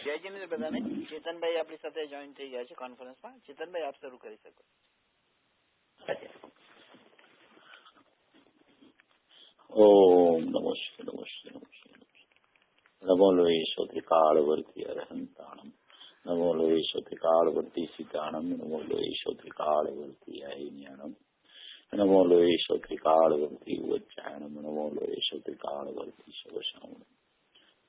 જય જીનેન્દ્ર બધાને. ચેતનભાઈ આપણી સાથે જોઈન થઈ ગયા છે કોન્ફરન્સમાં. ચેતનભાઈ આપ શરૂ કરી શકો. ઓમ નમસ્તે નમસ્તે નમસ્તે નમો લોયેશો ત્રિકાળવર્તી અરહંતાણમ નમો લોયેશો ત્રિકાળવર્તી સીતાણમ નમો લોયેશો ત્રિકાળવર્તી અહિન્યાણમ નમો લોયેશો ત્રિકાળવર્તી ઉચ્ચાયણમ નમો લોયેશો ત્રિકાળવર્તી શવશામણમ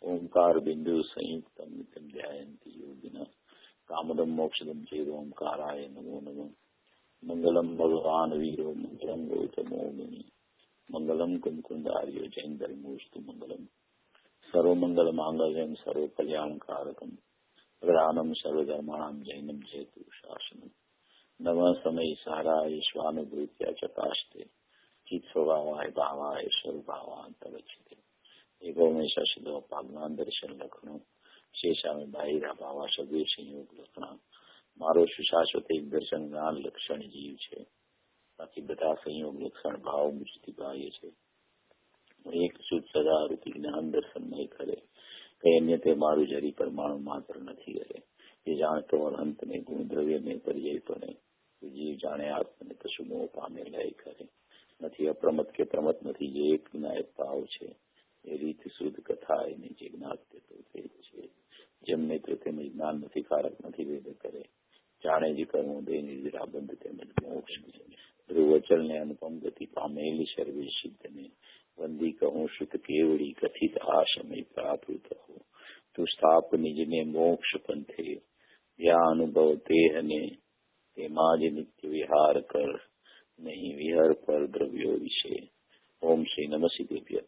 ઓમકાર બિંદુ સંયુક્તમ નિત્યમ ધ્યાયંતિ યોગિનઃ કામદમ મોક્ષદમ ચેદ ઓમકારાય નમો નમઃ. મંગલમ ભગવાન વીરો મંગલમ ગૌતમો મુનિ મંગલમ કુંકુંદાર્યો જૈન ધર્મોસ્તુ મંગલમ સર્વમંગલ માંગલ્યમ સર્વ કલ્યાણકારકમ ગ્રાનમ સર્વધર્માણામ જૈનમ જયતુ શાસનમ નવ સમય સારાય સ્વાનુભૂત્યા ચકાશતે ચિત્ત સ્વભાવાય ભાવાય સ્વરૂભાવાંતરચિતે એકોમેશ સિદ્ધો પાગમાન દર્શન લખણો શેષામે બાહિરા ભાવા સદે સંયોગ લખણા મારો સુશાશ્વત એક દર્શન જ્ઞાન લક્ષણ જીવ છે. બાકી બધા સંયોગ લક્ષણ ભાવ મુજથી બાહ્ય છે. એક શુદ્ધ સદા રૂપી જ્ઞાન દર્શનમય કરે કઈ અન્ય તે મારું જરી પરમાણુ માત્ર નથી કરે. એ જાણતો અંત ને ગુણ દ્રવ્ય ને પર્યય પણ જીવ જાણે આત્મને કશું મોહ પામે લય કરે નથી. અપ્રમત કે પ્રમત નથી. જે એક વિનાયક ભાવ છે એ રીત શુદ્ધ કથા એને જે જ્ઞાત્ય તો તે છે. જેમ નેત્ર તેમજ જ્ઞાન નથી કારક નથી વેદ કરે જાણે જ કરવું દે નિજરાબંધ તેમજ મોક્ષ ધ્રુવચલ ને અનુપમ ગતિ પામેલી સર્વે સિદ્ધ ને વંદી કહું શુદ્ધ કેવડી કથિત આ સમય પ્રાપ્ત હો તું સ્થાપ નિજને મોક્ષ પંથે જ્યાં અનુભવ દેહને તેમાં જ નિત્ય વિહાર કર નહીં વિહર પર દ્રવ્યો વિશે. ઓમ શ્રી નમઃ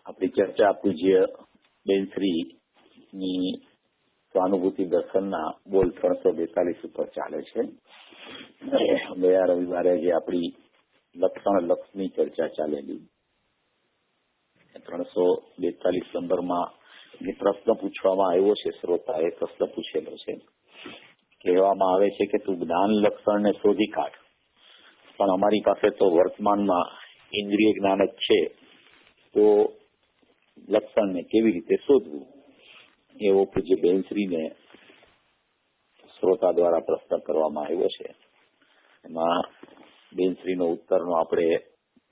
આપણી ચર્ચા પૂજ્ય બેનશ્રી ની સ્વાનુભૂતિ દર્શનના બોલ 342 ઉપર ચાલે છે. ગયા રવિવારે જે આપણી લક્ષણ લક્ષની ચર્ચા ચાલેલી 342 નંબરમાં જે પ્રશ્ન પૂછવામાં આવ્યો છે, શ્રોતાએ પ્રશ્ન પૂછેલો છે. કહેવામાં આવે છે કે તું જ્ઞાન લક્ષણને શોધી કાઢ, પણ અમારી પાસે તો વર્તમાનમાં ઇન્દ્રિય જ્ઞાન જ છે, તો લક્ષણને કેવી રીતે શોધવું એવો પૂજ્ય બેનશ્રીને શ્રોતા દ્વારા પ્રશ્ન કરવામાં આવ્યો છે. એમાં બેનશ્રીનો ઉત્તરનો આપણે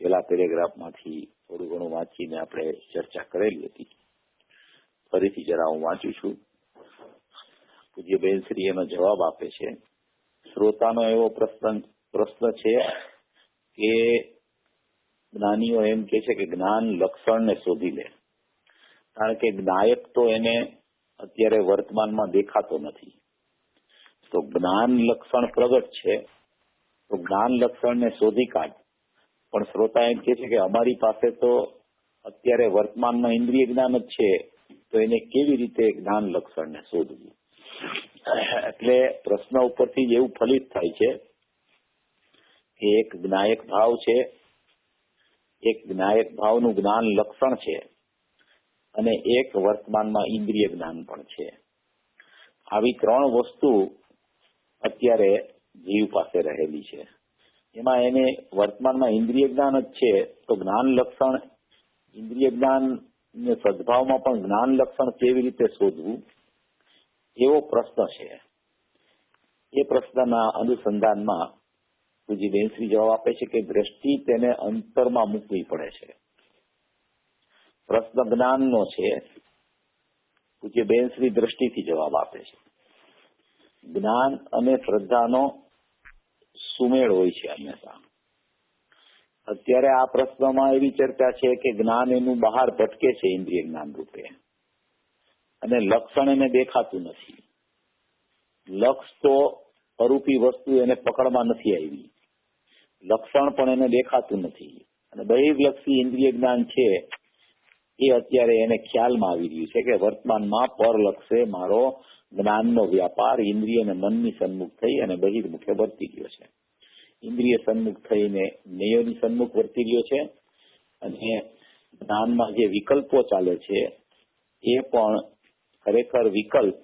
પેલા પેરેગ્રાફમાંથી થોડું ઘણું વાંચીને આપણે ચર્ચા કરેલી હતી. ફરીથી જરા હું વાંચું છું. પૂજ્ય બેનશ્રી એનો જવાબ આપે છે. શ્રોતાનો એવો પ્રશ્ન છે કે જ્ઞાનીઓ એમ કે છે કે જ્ઞાન લક્ષણને શોધી લે, કારણ કે જ્ઞાયક તો એને અત્યારે વર્તમાનમાં દેખાતો નથી. તો જ્ઞાન લક્ષણ પ્રગટ છે, તો જ્ઞાન લક્ષણને શોધી કાઢ. પણ શ્રોતા એમ કે છે કે અમારી પાસે તો અત્યારે વર્તમાનમાં ઇન્દ્રિય જ્ઞાન જ છે, તો એને કેવી રીતે જ્ઞાન લક્ષણને શોધવું. એટલે પ્રશ્ન ઉપરથી જ એવું ફલિત થાય છે કે એક જ્ઞાયક ભાવ છે, એક જ્ઞાયક ભાવનું જ્ઞાન લક્ષણ છે, અને એક વર્તમાનમાં ઇન્દ્રિય જ્ઞાન પણ છે. આવી ત્રણ વસ્તુ અત્યારે જીવ પાસે રહેલી છે. એમાં એને વર્તમાનમાં ઇન્દ્રિય જ્ઞાન જ છે, તો જ્ઞાન લક્ષણ ઇન્દ્રિય જ્ઞાન ને સદભાવમાં પણ જ્ઞાન લક્ષણ કેવી રીતે શોધવું એવો પ્રશ્ન છે. એ પ્રશ્નના અનુસંધાનમાં પૂજ્ય બેનશ્રી જવાબ આપે છે કે દ્રષ્ટિ તેને અંતરમાં મૂકવી પડે છે. પ્રશ્ન જ્ઞાનનો છે, પૂજ્ય બેનશ્રી દ્રષ્ટિથી જવાબ આપે છે. જ્ઞાન અને શ્રદ્ધાનો સુમેળ હોય છે હંમેશા. અત્યારે આ પ્રશ્નમાં એવી ચર્ચા છે કે જ્ઞાન એનું બહાર ભટકે છે ઇન્દ્રિય જ્ઞાન રૂપે, અને લક્ષણ એને દેખાતું નથી. લક્ષ તો અરૂપી વસ્તુ એને પકડમાં નથી આવી, લક્ષણ પણ એને દેખાતું નથી, અને બહિર્લક્ષી ઇન્દ્રિય જ્ઞાન છે એ અત્યારે એને ખ્યાલમાં આવી રહ્યું છે કે વર્તમાનમાં પરલક્ષે મારો જ્ઞાનનો વ્યાપાર ઇન્દ્રિય અને મનની સન્મુખ થઈ અને બહિર્મુખે વર્તી રહ્યો છે. ઇન્દ્રિય સન્મુખ થઈને જ્ઞેયોની સન્મુખ વર્તી રહ્યો છે, અને જ્ઞાનમાં જે વિકલ્પો ચાલે છે એ પણ ખરેખર વિકલ્પ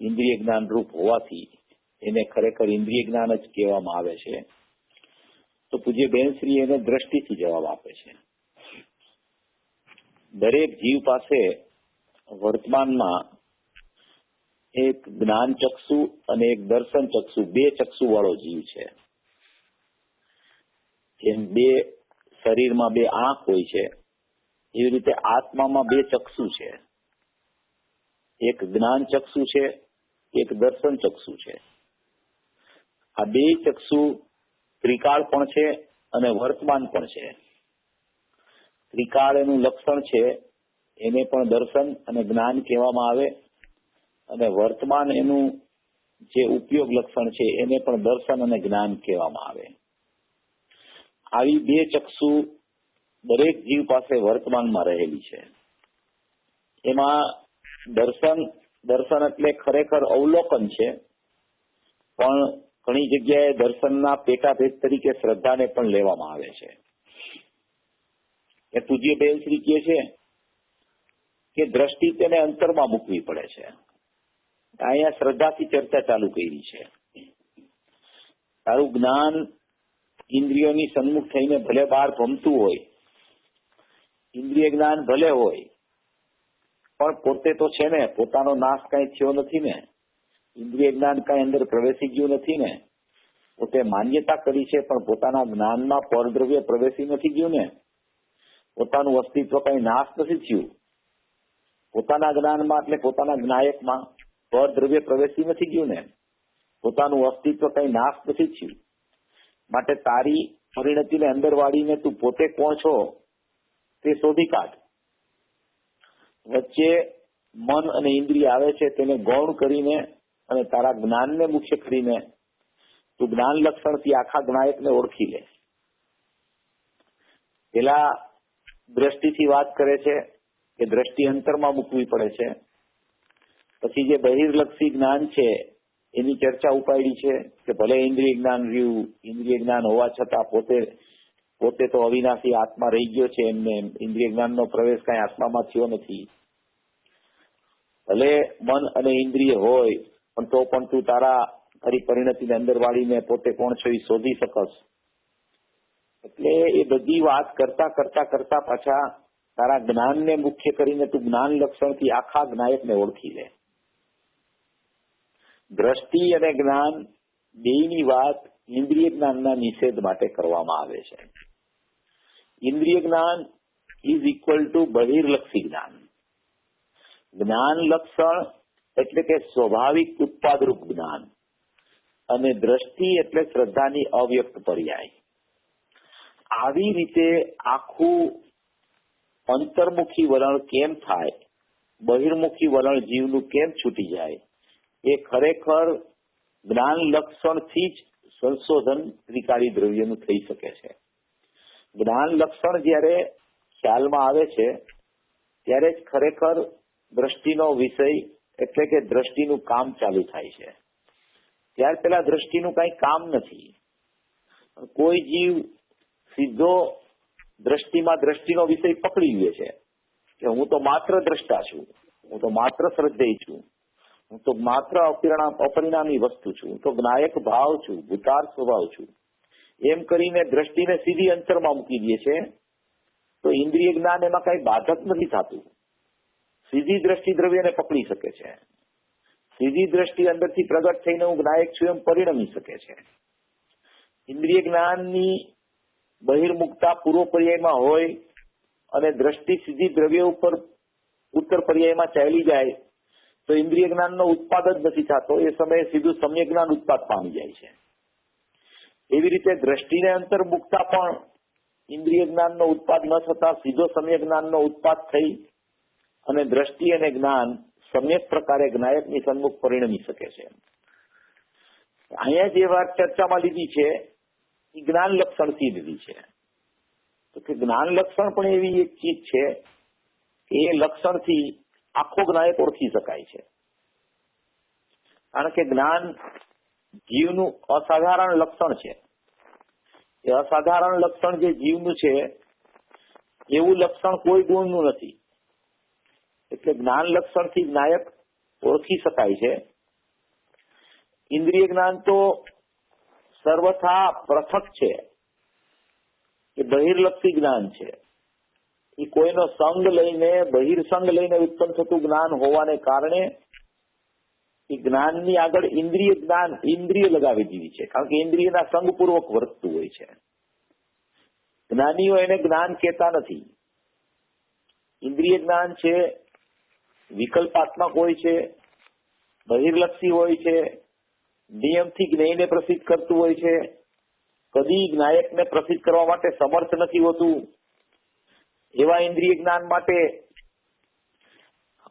ઇન્દ્રિય જ્ઞાન રૂપ હોવાથી એને ખરેખર ઇન્દ્રિય જ્ઞાન જ કહેવામાં આવે છે. તો પૂજ્ય બેનશ્રી એને દ્રષ્ટિથી જવાબ આપે છે. દરેક જીવ પાસે વર્તમાનમાં એક જ્ઞાન ચક્ષુ અને એક દર્શન ચક્ષુ, બે ચક્ષુ વાળો જીવ છે. જેમ બે શરીરમાં બે આંખ હોય છે એવી રીતે આત્મામાં બે ચક્ષુ છે. એક જ્ઞાન ચક્ષુ છે, એક દર્શન ચક્ષુ છે. આ બે ચક્ષુ ત્રિકાળ પણ છે અને વર્તમાન પણ છે. ત્રિકાળ એનું લક્ષણ છે, એને પણ દર્શન અને જ્ઞાન કહેવામાં આવે, અને વર્તમાન એનું જે ઉપયોગ લક્ષણ છે એને પણ દર્શન અને જ્ઞાન કહેવામાં આવે. આવી બે ચક્ષુ દરેક જીવ પાસે વર્તમાનમાં રહેલી છે. એમાં દર્શન એટલે ખરેખર અવલોકન છે, પણ ઘણી જગ્યાએ દર્શનના પેટાભેદ તરીકે શ્રદ્ધાને પણ લેવામાં આવે છે. એ પૂજ્ય બેલશ્રી કહે છે કે દ્રષ્ટિ તેને અંતરમાં મૂકવી પડે છે. અહીંયા શ્રદ્ધાથી ચર્ચા ચાલુ કરી છે. તારું જ્ઞાન ઇન્દ્રિયોની સન્મુખ થઈને ભલે બહાર ભમતું હોય, ઇન્દ્રિય જ્ઞાન ભલે હોય, પણ પોતે તો છે ને, પોતાનો નાશ કઈ થયો નથી ને, ઇન્દ્રિય જ્ઞાન કઈ અંદર પ્રવેશી ગયું નથી ને, પોતે માન્યતા કરી છે પણ પોતાના જ્ઞાનમાં પરદ્રવ્ય પ્રવેશી નથી ગયું ને, પોતાનું અસ્તિત્વ કઈ નાશ નથી થયું, પોતાના જ્ઞાનમાં એટલે પોતાના જ્ઞાયકમાં પરદ્રવ્ય પ્રવેશી નથી ગયું ને, પોતાનું અસ્તિત્વ કઈ નાશ નથી થયું. માટે તારી પરિણતિને અંદર વાળીને તું પોતે કોણ છો તે શોધી કાઢ. વચ્ચે મન અને ઇન્દ્રિય આવે છે, તેને ગૌણ કરીને અને તારા જ્ઞાનને મુખ્ય કરીને તું જ્ઞાન લક્ષણથી આખા જ્ઞાયકને ઓળખી લે. પેલા દ્રષ્ટિથી વાત કરે છે કે દ્રષ્ટિ અંતરમાં મૂકવી પડે છે. પછી જે બહિર્લક્ષી જ્ઞાન છે એની ચર્ચા ઉપાડી છે કે ભલે ઇન્દ્રિય જ્ઞાન રહ્યું, ઇન્દ્રિય જ્ઞાન હોવા છતાં પોતે તો અવિનાશી આત્મા રહી ગયો છે, એમને ઇન્દ્રિય જ્ઞાનનો પ્રવેશ કઈ આત્મામાં થયો નથી. ભલે મન અને ઇન્દ્રિય હોય પણ તો પણ તું તારી પરિણતિને અંદર વાળીને પોતે કોણ છો એ શોધી શકસ. એટલે એ બધી વાત કરતા કરતા કરતા પાછા તારા જ્ઞાનને મુખ્ય કરીને તું જ્ઞાન લક્ષણથી આખા જ્ઞાયકને ઓળખી લે. દ્રષ્ટિ અને જ્ઞાન બેયની વાત ઇન્દ્રિય જ્ઞાનના નિષેધ માટે કરવામાં આવે છે. ઇન્દ્રિય જ્ઞાન ઇઝ ઇક્વલ ટુ બહિર્લક્ષી જ્ઞાન. જ્ઞાન લક્ષણ એટલે કે સ્વાભાવિક ઉત્પાદરૂપ જ્ઞાન, અને દ્રષ્ટિ એટલે શ્રદ્ધાની અવ્યક્ત પર્યાય. આવી રીતે આખું અંતર્મુખી વલણ કેમ થાય, બહિર્મુખી વલણ જીવનું કેમ છૂટી જાય, એ ખરેખર જ્ઞાન લક્ષણથી જ સંશોધન ત્રિકાળી દ્રવ્યનું થઈ શકે છે. જ્ઞાન લક્ષણ જયારે ખ્યાલમાં આવે છે ત્યારે જ ખરેખર દ્રષ્ટિનો વિષય એટલે કે દ્રષ્ટિનું કામ ચાલુ થાય છે. ત્યાર પેલા દ્રષ્ટિનું કઈ કામ નથી. કોઈ જીવ સીધો દ્રષ્ટિમાં દ્રષ્ટિનો વિષય પકડી લે છે કે હું તો માત્ર દ્રષ્ટા છું, હું તો માત્ર શ્રદ્ધેય છું, હું તો માત્ર અપરિણામી વસ્તુ છું, હું તો જ્ઞાયક ભાવ છું, ભૂતાર સ્વભાવ છું, એમ કરીને દ્રષ્ટિને સીધી અંતરમાં મૂકી દે છે. તો ઇન્દ્રિય જ્ઞાન એમાં કઈ બાધક નથી થતું. સીધી દ્રષ્ટિ દ્રવ્યને પકડી શકે છે. સીધી દ્રષ્ટિ અંદરથી પ્રગટ થઈને હું જ્ઞાયક છું એમ પરિણમી શકે છે. ઇન્દ્રિય જ્ઞાનની બહિર્મુખતા પૂર્વ પર્યાયમાં હોય અને દ્રષ્ટિ સીધી દ્રવ્ય ઉપર ઉત્તર પર્યાયમાં ચાલી જાય તો ઇન્દ્રિય જ્ઞાનનો ઉત્પાદ જ નથી થતો. એ સમયે સીધું સમ્યક જ્ઞાન ઉત્પાદ પામી જાય છે. એવી રીતે દ્રષ્ટિને અંતર મુકતા પણ ઇન્દ્રિય જ્ઞાનનો ઉત્પાદ ન થતા સીધો સમ્યક જ્ઞાનનો ઉત્પાદ થઈ અને દ્રષ્ટિ અને જ્ઞાન સમ્યક પ્રકારે જ્ઞાયકની સન્મુખ પરિણમી શકે છે. અહીંયા જે વાત ચર્ચામાં લીધી છે એ જ્ઞાન લક્ષણથી લીધી છે. તો કે જ્ઞાન લક્ષણ પણ એવી એક ચીજ છે કે એ લક્ષણથી આખો જ્ઞાયક ઓળખી શકાય છે. કારણ કે જ્ઞાન જીવનું અસાધારણ લક્ષણ છે. એ અસાધારણ લક્ષણ જે જીવનું છે એવું લક્ષણ કોઈ ગુણનું નથી. એટલે જ્ઞાન લક્ષણથી જ્ઞાયક ઓળખી શકાય છે. ઇન્દ્રિય જ્ઞાન તો સર્વથા પૃથક છે, એ બહિર્લક્ષી જ્ઞાન છે, એ કોઈનો સંગ લઈને બહિર્સંગ લઈને ઉત્પન્ન થતું જ્ઞાન હોવાને કારણે એ જ્ઞાનની આગળ ઇન્દ્રિય જ્ઞાન ઇન્દ્રિય લગાવી દીધી છે, કારણ કે ઇન્દ્રિયના સંગપૂર્વક વર્તતું હોય છે. જ્ઞાનીઓ એને જ્ઞાન કહેતા નથી. ઇન્દ્રિય જ્ઞાન છે, વિકલ્પાત્મક હોય છે, બહિર્લક્ષી હોય છે, નિયમથી જ્ઞેયને પ્રસિદ્ધ કરતું હોય છે, કદી જ્ઞાયકને પ્રસિદ્ધ કરવા માટે સમર્થ નથી હોતું. એવા ઇન્દ્રિય જ્ઞાન માટે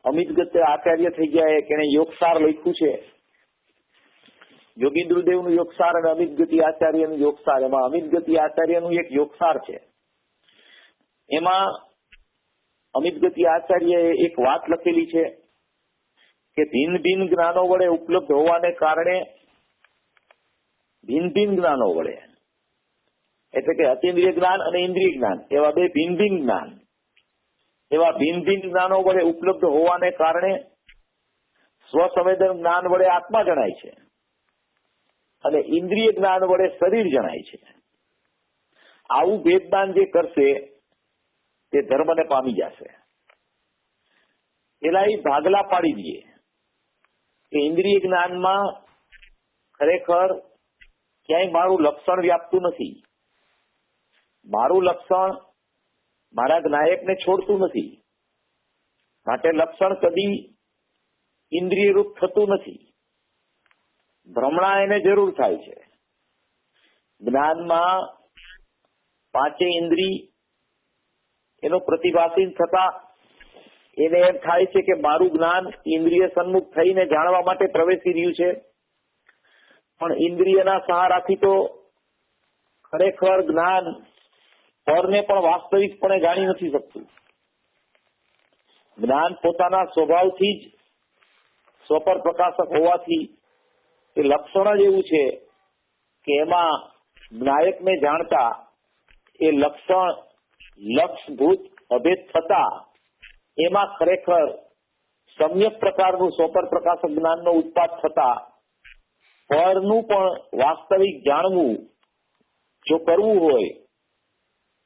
અમિત ગતિ આચાર્ય થઈ ગયા કે એને યોગસાર લખ્યું છે. યોગીન્દ્રદેવનું યોગસાર અને અમિત ગતિ આચાર્યનું યોગસાર. એમાં અમિત ગતિ આચાર્યનું એક યોગસાર છે. એમાં અમિત ગતિ આચાર્યએ એક વાત લખેલી છે કે ભિન્ન ભિન્ન જ્ઞાનો વડે ઉપલબ્ધ હોવાને કારણે ભિન્ન ભિન્ન જ્ઞાનો વડે, એટલે કે અતિન્દ્રિય જ્ઞાન અને ઇન્દ્રિય જ્ઞાન એવા બે ભિન્ન ભિન્ન જ્ઞાન, એવા ભિન્ન ભિન્ન જ્ઞાનો વડે ઉપલબ્ધ હોવાને કારણે સ્વસંવેદન જ્ઞાન વડે આત્મા જણાય છે અને ઇન્દ્રિય જ્ઞાન વડે શરીર જણાય છે. આવું ભેદદાન જે કરશે તે ધર્મને પામી જશે. પેલા એ ભાગલા પાડી દઈએ કે ઇન્દ્રિય જ્ઞાનમાં ખરેખર ક્યાંય મારું લક્ષણ વ્યાપતું નથી, મારું લક્ષણ મારા જ્ઞાયકને છોડતું નથી, માટે લક્ષણ કદી ઇન્દ્રિય રૂપ થતું નથી. ભ્રમણા એને જરૂર થાય છે. જ્ઞાનમાં પાંચે ઇન્દ્રિય એનો પ્રતિભાસીન થતા એને એમ થાય છે કે મારું જ્ઞાન ઇન્દ્રિય સન્મુખ થઈને જાણવા માટે પ્રવેશી રહ્યું છે, પણ ઇન્દ્રિયના સહારાથી તો ખરેખર જ્ઞાન પરને પણ વાસ્તવિકપણે જાણી નથી શકતું. જ્ઞાન પોતાના સ્વભાવથી જ સ્વપર પ્રકાશક હોવાથી એ લક્ષણ જ એવું છે કે એમાં જ્ઞાયકને જાણતા એ લક્ષણ લક્ષભૂત અભેદ થતા એમાં ખરેખર સમ્યક પ્રકારનું સ્વપર પ્રકાશક જ્ઞાનનો ઉત્પાદ થતા પરનું પણ વાસ્તવિક જાણવું જો કરવું હોય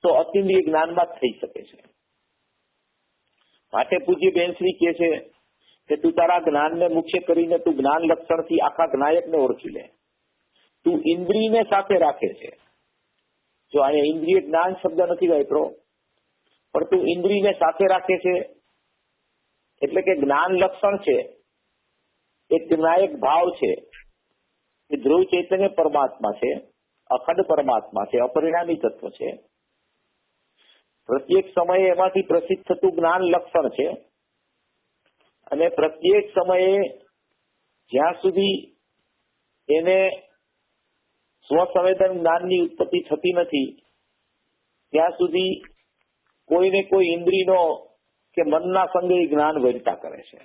તો અતિન્દ્રિય જ્ઞાનમાં જ થઈ શકે છે. માટે પૂજ્ય બેનશ્રી કહે છે કે તું તારા જ્ઞાનને મુખ્ય કરીને તું જ્ઞાન લક્ષણથી આખા જ્ઞાયકને ઓળખી લે. તું ઇન્દ્રિયને સાથે રાખે છે. જો અહીંયા ઇન્દ્રિય જ્ઞાન શબ્દ નથી વાપરો, પણ તું ઇન્દ્રિયને સાથે રાખે છે એટલે કે જ્ઞાન લક્ષણ છે, એક જ્ઞાયક ભાવ છે, એ ધ્રુવ ચૈતન્ય પરમાત્મા છે, અખંડ પરમાત્મા છે, અપરિણામી તત્વ છે. પ્રત્યેક સમયે એમાંથી પ્રસિદ્ધ થતું જ્ઞાન લક્ષણ છે અને પ્રત્યેક સમયે જ્યાં સુધી એને સ્વસંવેદન જ્ઞાનની ઉત્પત્તિ થતી નથી ત્યાં સુધી કોઈને કોઈ ઇન્દ્રિયનો કે મનના સંગે જ્ઞાન વહેતા કરે છે.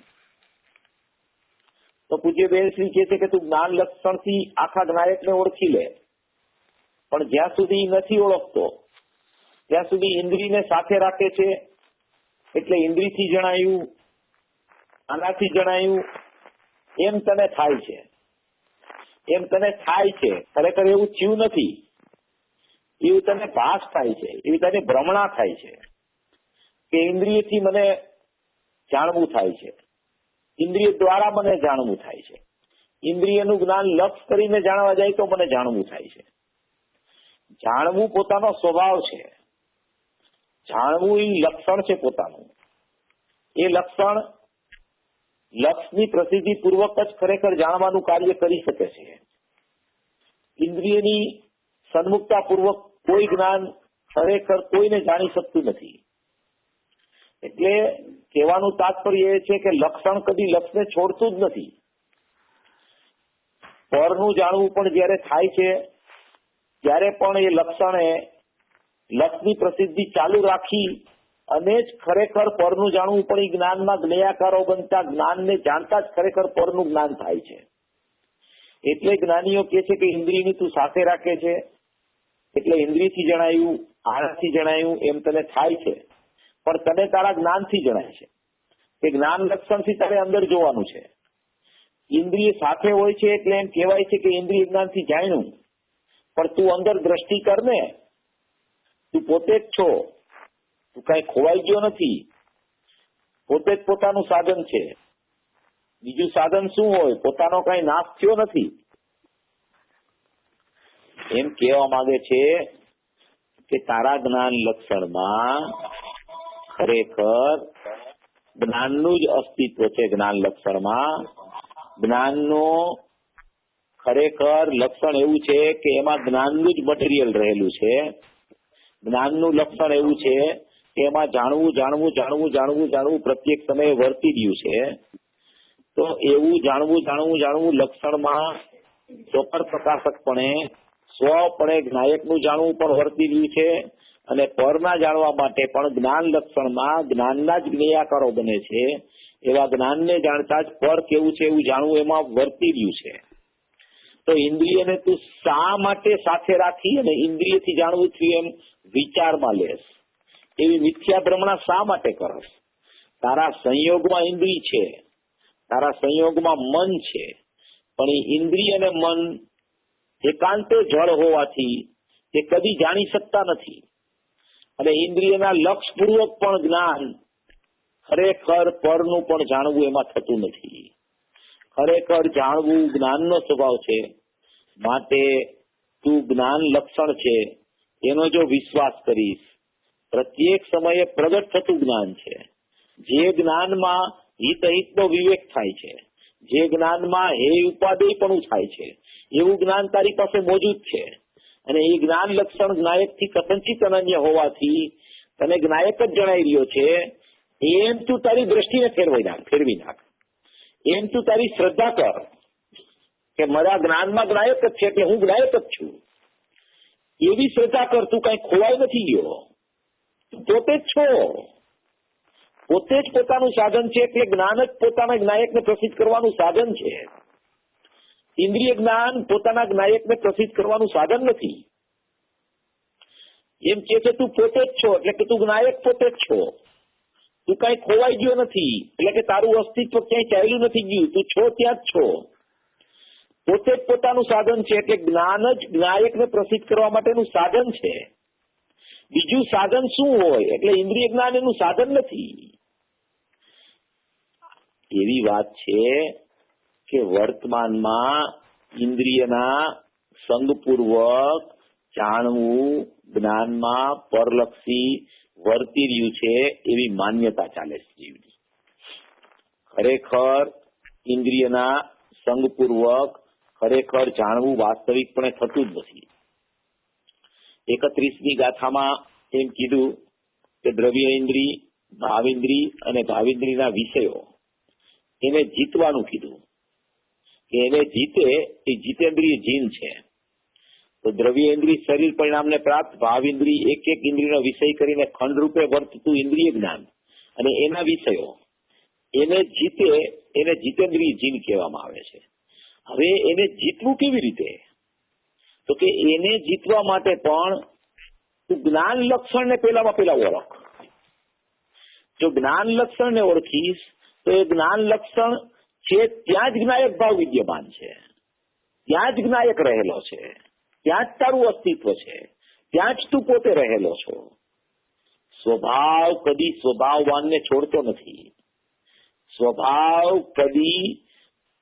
તો પૂજ્ય બેનશ્રી કહે છે કે તું જ્ઞાન લક્ષણથી આખા જ્ઞાયકને ઓળખી લે, પણ જ્યાં સુધી નથી ઓળખતો ત્યાં સુધી ઇન્દ્રિયને સાથે રાખે છે. એટલે ઇન્દ્રિયથી જણાયું, આનાથી જણાયું એમ તને થાય છે, એમ તને થાય છે. ખરેખર એવું થયું નથી, એવું તને ભાસ થાય છે, એવી તને ભ્રમણા થાય છે કે ઇન્દ્રિયથી મને જાણવું થાય છે, ઇન્દ્રિય દ્વારા મને જાણવું થાય છે, ઇન્દ્રિયનું જ્ઞાન લક્ષ કરીને જાણવા જાય તો મને જાણવું થાય છે. જાણવું પોતાનો સ્વભાવ છે, જાણવું એ લક્ષણ છે પોતાનું. એ લક્ષણ લક્ષની પ્રસિદ્ધિ પૂર્વક જ ખરેખર જાણવાનું કાર્ય કરી શકે છે. ઇન્દ્રિયની સન્મુખતા પૂર્વક કોઈ જ્ઞાન ખરેખર કોઈને જાણી શકતું નથી. એટલે કહેવાનું તાત્પર્ય એ છે કે લક્ષણ કદી લક્ષને છોડતું જ નથી. પરનું જાણવું પણ જયારે થાય છે ત્યારે પણ એ લક્ષણે લક્ષની પ્રસિદ્ધિ ચાલુ રાખી અને જ ખરેખર પરનું જાણવું પણ એ જ્ઞાનમાં જ્ઞેયાકારો બનતા જ્ઞાનને જાણતા જ ખરેખર પરનું જ્ઞાન થાય છે. એટલે જ્ઞાનીઓ કહે છે કે ઇન્દ્રિયની તું સાથે રાખે છે એટલે ઇન્દ્રિયથી જણાયું, આનાથી જણાયું એમ તને થાય છે, પણ તને તારા જ્ઞાનથી જણાય છે. એ જ્ઞાન લક્ષણથી તારે અંદર જોવાનું છે. ઇન્દ્રિય સાથે હોય છે એટલે એમ કહેવાય છે કે ઇન્દ્રિય જ્ઞાનથી જાણ્યું, પણ તું અંદર દ્રષ્ટિ કર ને, તું પોતે જ છો. તું કઈ ખોવાઈ ગયો નથી, પોતે જ પોતાનું સાધન છે. બીજું સાધન શું હોય? પોતાનો કઈ નાશ થયો નથી. એમ કહેવા માંગે છે કે તારા જ્ઞાન લક્ષણમાં ખરેખર જ્ઞાનનું જ અસ્તિત્વ છે. જ્ઞાન લક્ષણમાં જ્ઞાનનું ખરેખર લક્ષણ એવું છે કે એમાં જ્ઞાનનું જ મટીરિયલ રહેલું છે. જ્ઞાનનું લક્ષણ એવું છે કે એમાં જાણવું જાણવું જાણવું જાણવું જાણવું પ્રત્યેક સમયે વર્તી રહ્યું છે. તો એવું જાણવું જાણવું જાણવું લક્ષણમાં ચોપર પ્રકાશકપણે સ્વપણે જ્ઞાયકનું જાણવું પણ વર્તી રહ્યું છે, અને પરના જાણવા માટે પણ જ્ઞાન લક્ષણમાં જ્ઞાનના જ જ્ઞેયાકારો બને છે. એવા જ્ઞાનને જાણતા જ પર કેવું છે એવું જાણવું એમાં વર્તી રહ્યું છે. તો ઇન્દ્રિયને તું શા માટે સાથે રાખી અને ઇન્દ્રિયથી જાણવું થયું એમ વિચારમાં લેસ? એવી મિથ્યા ભ્રમણા શા માટે કરસ? તારા સંયોગમાં ઇન્દ્રિય છે, તારા સંયોગમાં મન છે, પણ એ ઇન્દ્રિય અને મન એકાંતે જળ હોવાથી તે કદી જાણી શકતા નથી. અને ઇન્દ્રિયના લક્ષપૂર્વક પણ જ્ઞાન ખરેખર પરનું પણ જાણવું એમાં થતું નથી. ખરેખર જાણવું જ્ઞાનનો સ્વભાવ છે. માટે તું જ્ઞાન લક્ષણ છે એનો જો વિશ્વાસ કરીશ, પ્રત્યેક સમયે પ્રગટ થતું જ્ઞાન છે, જે જ્ઞાનમાં હિતહિતનો વિવેક થાય છે, જે જ્ઞાનમાં હે ઉપાદેય પણ થાય છે, એવું જ્ઞાન તારી પાસે મોજૂદ છે. અને એ જ્ઞાન લક્ષણ જ્ઞાયકથી કથનચિત અનન્ય હોવાથી તને જ્ઞાયક જ જણાઈ રહ્યો છે. એમ તું તારી દ્રષ્ટિને ફેરવી નાખ. એમ તું તારી શ્રદ્ધા કર કે મારા જ્ઞાનમાં જ્ઞાયક જ છે એટલે હું જ્ઞાયક જ છું. એવી શ્રદ્ધા કર. તું કઈ ખોવાઈ નથી ગયો, તું પોતે જ છો. પોતે જ પોતાનું સાધન છે, એટલે જ્ઞાન જ પોતાના જ્ઞાયકને પ્રસિદ્ધ કરવાનું સાધન છે. ઇન્દ્રિય જ્ઞાન પોતાના જ્ઞાયકને પ્રસિદ્ધ કરવાનું સાધન નથી. એમ કે છે તું પોતે જ છો એટલે કે તું જ્ઞાયક પોતે જ છો. તું કઈ ખોવાઈ ગયો નથી એટલે કે તારું અસ્તિત્વ ક્યાંય ચાલ્યું નથી ગયું. તું છો ત્યાં જ છો. પોતે જ પોતાનું સાધન છે એટલે જ્ઞાન જ જ્ઞાયકને પ્રસિદ્ધ કરવા માટેનું સાધન છે. બીજું સાધન શું હોય? એટલે ઇન્દ્રિય જ્ઞાન એનું સાધન નથી. એવી વાત છે કે વર્તમાનમાં ઇન્દ્રિયના સંગપૂર્વક જાણવું જ્ઞાનમાં પરલક્ષી વર્તી રહ્યું છે એવી માન્યતા ચાલે છે જીવની. ખરેખર ઇન્દ્રિયના સંગપૂર્વક ખરેખર જાણવું વાસ્તવિકપણે થતું જ નથી. 31મી ગાથામાં એમ કીધું કે દ્રવ્ય ઇન્દ્રિય, ભાવિન્દ્રિય અને ભાવિન્દ્રિયના વિષયો એને જીતવાનું કીધું કે એને જીતે એ જીતેન્દ્રિય જીન છે. તો દ્રવ્ય ઇન્દ્રિય શરીર પરિણામને પ્રાપ્ત, ભાવ ઇન્દ્રિય એક એક ઇન્દ્રિયનો વિષય કરીને ખંડ રૂપે વર્તતું ઇન્દ્રિય જ્ઞાન અને એના વિષયો એને જીતે એને જીતેન્દ્રિય જીન કહેવામાં આવે છે. હવે એને જીતવું કેવી રીતે? તો કે એને જીતવા માટે પણ તું જ્ઞાન લક્ષણને પેલામાં પેલા ઓળખ. જો જ્ઞાન લક્ષણને ઓળખીશ તો એ જ્ઞાન લક્ષણ છે ત્યાં જ જ્ઞાયક ભાવ વિદ્યમાન છે, ત્યાં જ જ્ઞાયક રહેલો છે, ત્યાં જ તારું અસ્તિત્વ છે, ત્યાં જ તું પોતે રહેલો છો. સ્વભાવ કદી સ્વભાવવાનને છોડતો નથી. સ્વભાવ કદી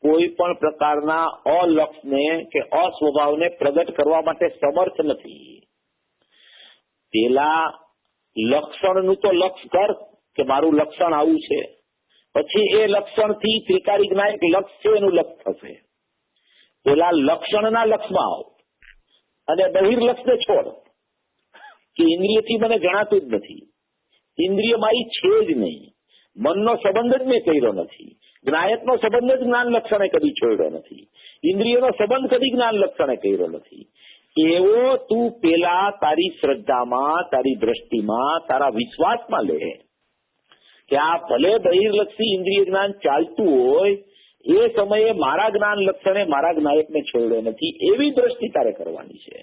કોઈ પણ પ્રકારના અલક્ષને કે અસ્વભાવને પ્રગટ કરવા માટે સમર્થ નથી. પેલા લક્ષણનું તો લક્ષ કર કે મારું લક્ષણ આવું છે, પછી એ લક્ષણથી ત્રિકારી જ્ઞાયક લક્ષ છે એનું લક્ષ થશે. પેલા લક્ષણના લક્ષમાં આવ અને બહિર્લક્ષને છોડ કે ઇન્દ્રિયથી મને જણાતું જ નથી, ઇન્દ્રિય મારી છે જ નહીં, મનનો સંબંધ જ મેં કર્યો નથી, જ્ઞાયકનો સંબંધ જ જ્ઞાન લક્ષણે કદી છોડ્યો નથી, ઇન્દ્રિયનો સંબંધ કદી જ્ઞાન લક્ષણે કર્યો નથી. એવો તું પેલા તારી શ્રદ્ધામાં, તારી દ્રષ્ટિમાં, તારા વિશ્વાસમાં લે કે આ ભલે બહિર્લક્ષી ઇન્દ્રિય જ્ઞાન ચાલતું હોય એ સમયે મારા જ્ઞાન લક્ષણે મારા જ્ઞાયકને છોડ્યો નથી. એવી દ્રષ્ટિ તારે કરવાની છે.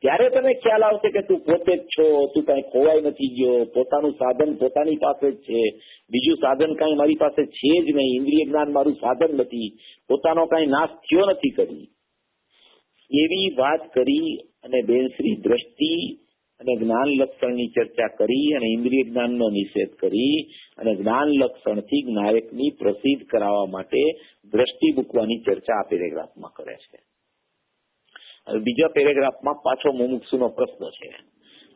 ત્યારે તને ખ્યાલ આવશે કે તું પોતે જ છો, તું કઈ ખોવાઈ નથી ગયો, પોતાનું સાધન પોતાની પાસે જ છે, બીજું સાધન કઈ મારી પાસે છે જ નહીં, ઇન્દ્રિય જ્ઞાન મારું સાધન નથી, પોતાનો કઈ નાશ થયો નથી કરી. એવી વાત કરી અને બેનશ્રી દ્રષ્ટિ અને જ્ઞાન લક્ષણની ચર્ચા કરી અને ઇન્દ્રિય જ્ઞાનનો નિષેધ કરી અને જ્ઞાન લક્ષણથી જ્ઞાયકની પ્રસિદ્ધ કરાવવા માટે દ્રષ્ટિ મૂકવાની ચર્ચા આ પેરેગ્રાફમાં કરે છે. હવે બીજા પેરેગ્રાફમાં પાછો મુમુક્ષુનો પ્રશ્ન છે.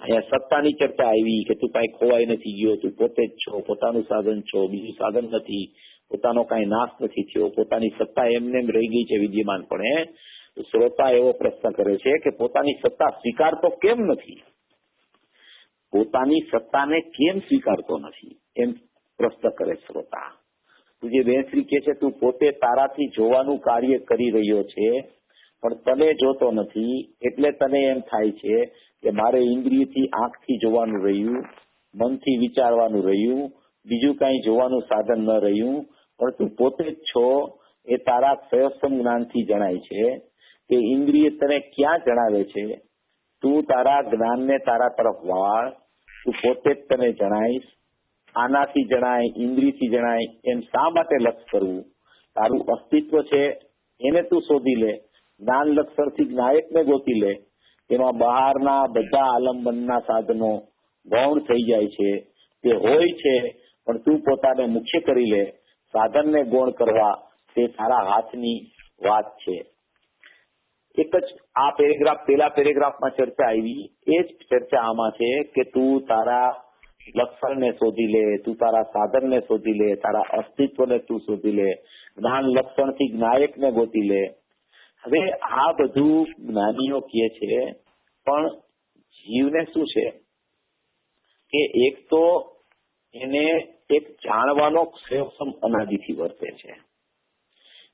અહીંયા સત્તાની ચર્ચા આવી કે તું કાંઈ ખોવાઈ નથી ગયો, તું પોતે જ છો, પોતાનું સાધન છો, બીજું સાધન નથી, પોતાનો કાંઈ નાશ નથી થયો, પોતાની સત્તા એમને એમ રહી ગઈ છે વિદ્યમાનપણે. શ્રોતા એવો પ્રશ્ન કરે છે કે પોતાની સત્તા સ્વીકારતો કેમ નથી, પોતાની સત્તાને કેમ સ્વીકારતો નથી, એમ પ્રશ્ન કરે શ્રોતા. તું જે બેનશ્રી કે છે તું પોતે તારાથી જોવાનું કાર્ય કરી રહ્યો છે પણ તને જોતો નથી, એટલે તને એમ થાય છે કે મારે ઇન્દ્રિયથી આંખથી જોવાનું રહ્યું, મનથી વિચારવાનું રહ્યું, બીજું કાંઈ જોવાનું સાધન ન રહ્યું, પણ તું પોતે જ છો એ તારા ક્ષયોક્ષમ જ્ઞાનથી જણાય છે કે ઇન્દ્રિય તને ક્યાં જણાવે છે. તું તારા જ્ઞાનને તારા તરફ વાળ, તું પોતે જ તને જણાઈશ. આનાથી જણાય, ઇન્દ્રિયથી જણાય એમ શા માટે લક્ષ કરવું? તારું અસ્તિત્વ છે એને તું શોધી લે, જ્ઞાન લક્ષણથી જ્ઞાયકને ગોતી લે. તેમાં બહારના બધા આલંબનના સાધનો ગૌણ થઈ જાય છે, તે હોય છે પણ તું પોતાને મુખ્ય કરી લે. સાધનને ગૌણ કરવા તે તારા હાથની વાત છે. એક જ આ પેરેગ્રાફ પેલા પેરેગ્રાફમાં ચર્ચા આવી એ જ ચર્ચા આમાં છે કે તું તારા લક્ષણને શોધી લે, તું તારા સાધનને શોધી લે, તારા અસ્તિત્વને તું શોધી લે, જ્ઞાન લક્ષણથી જ્ઞાયકને ગોતી લે. હવે આ બધું જ્ઞાનીઓ કહે છે, પણ જીવને શું છે કે એક તો એને એક જાણવાનો ક્ષયોક્ષમ અનાદિથી વર્તે છે.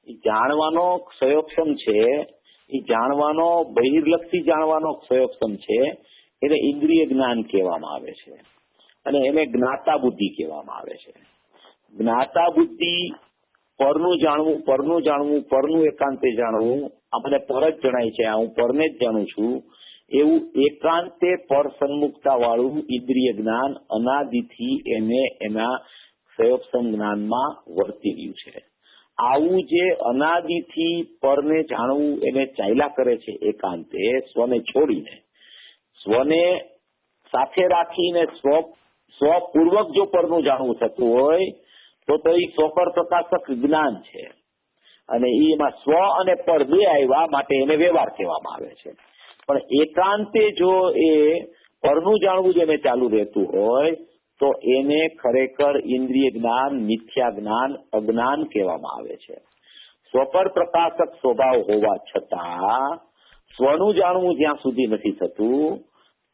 એ જાણવાનો ક્ષયોક્ષમ છે, એ જાણવાનો બહિર્લક્ષી જાણવાનો ક્ષયોક્ષમ છે, એને ઇન્દ્રિય જ્ઞાન કહેવામાં આવે છે અને એને જ્ઞાતા બુદ્ધિ કહેવામાં આવે છે. જ્ઞાતા બુદ્ધિ પરનું જાણવું, પરનું જાણવું, પરનું એકાંતે જાણવું, આ મને પર જ જણાય છે, હું પરને જ જાણું છું, એવું એકાંતે પર સન્મુખતા વાળું ઇન્દ્રિય જ્ઞાન અનાદિથી એને એના ક્ષયોક્ષમ જ્ઞાનમાં વર્તી રહ્યું છે. આવું જે અનાદિથી પરને જાણવું એને ચાલ્યા કરે છે એકાંતે, સ્વને છોડીને, સ્વને સાથે રાખીને સ્વપૂર્વક જો પરનું જાણવું થતું હોય તો એ સ્વપર પ્રકાશક જ્ઞાન છે અને એમાં સ્વ અને પર બે આવ્યા માટે એને વ્યવહાર કહેવામાં આવે છે. પણ એકાંતે જો એ પરનું જાણવું જેને ચાલુ રહેતું હોય તો એને ખરેખર ઇન્દ્રિય જ્ઞાન, મિથ્યા જ્ઞાન, અજ્ઞાન કહેવામાં આવે છે. સ્વપર પ્રકાશક સ્વભાવ હોવા છતાં સ્વનું જાણવું જ્યાં સુધી નથી થતું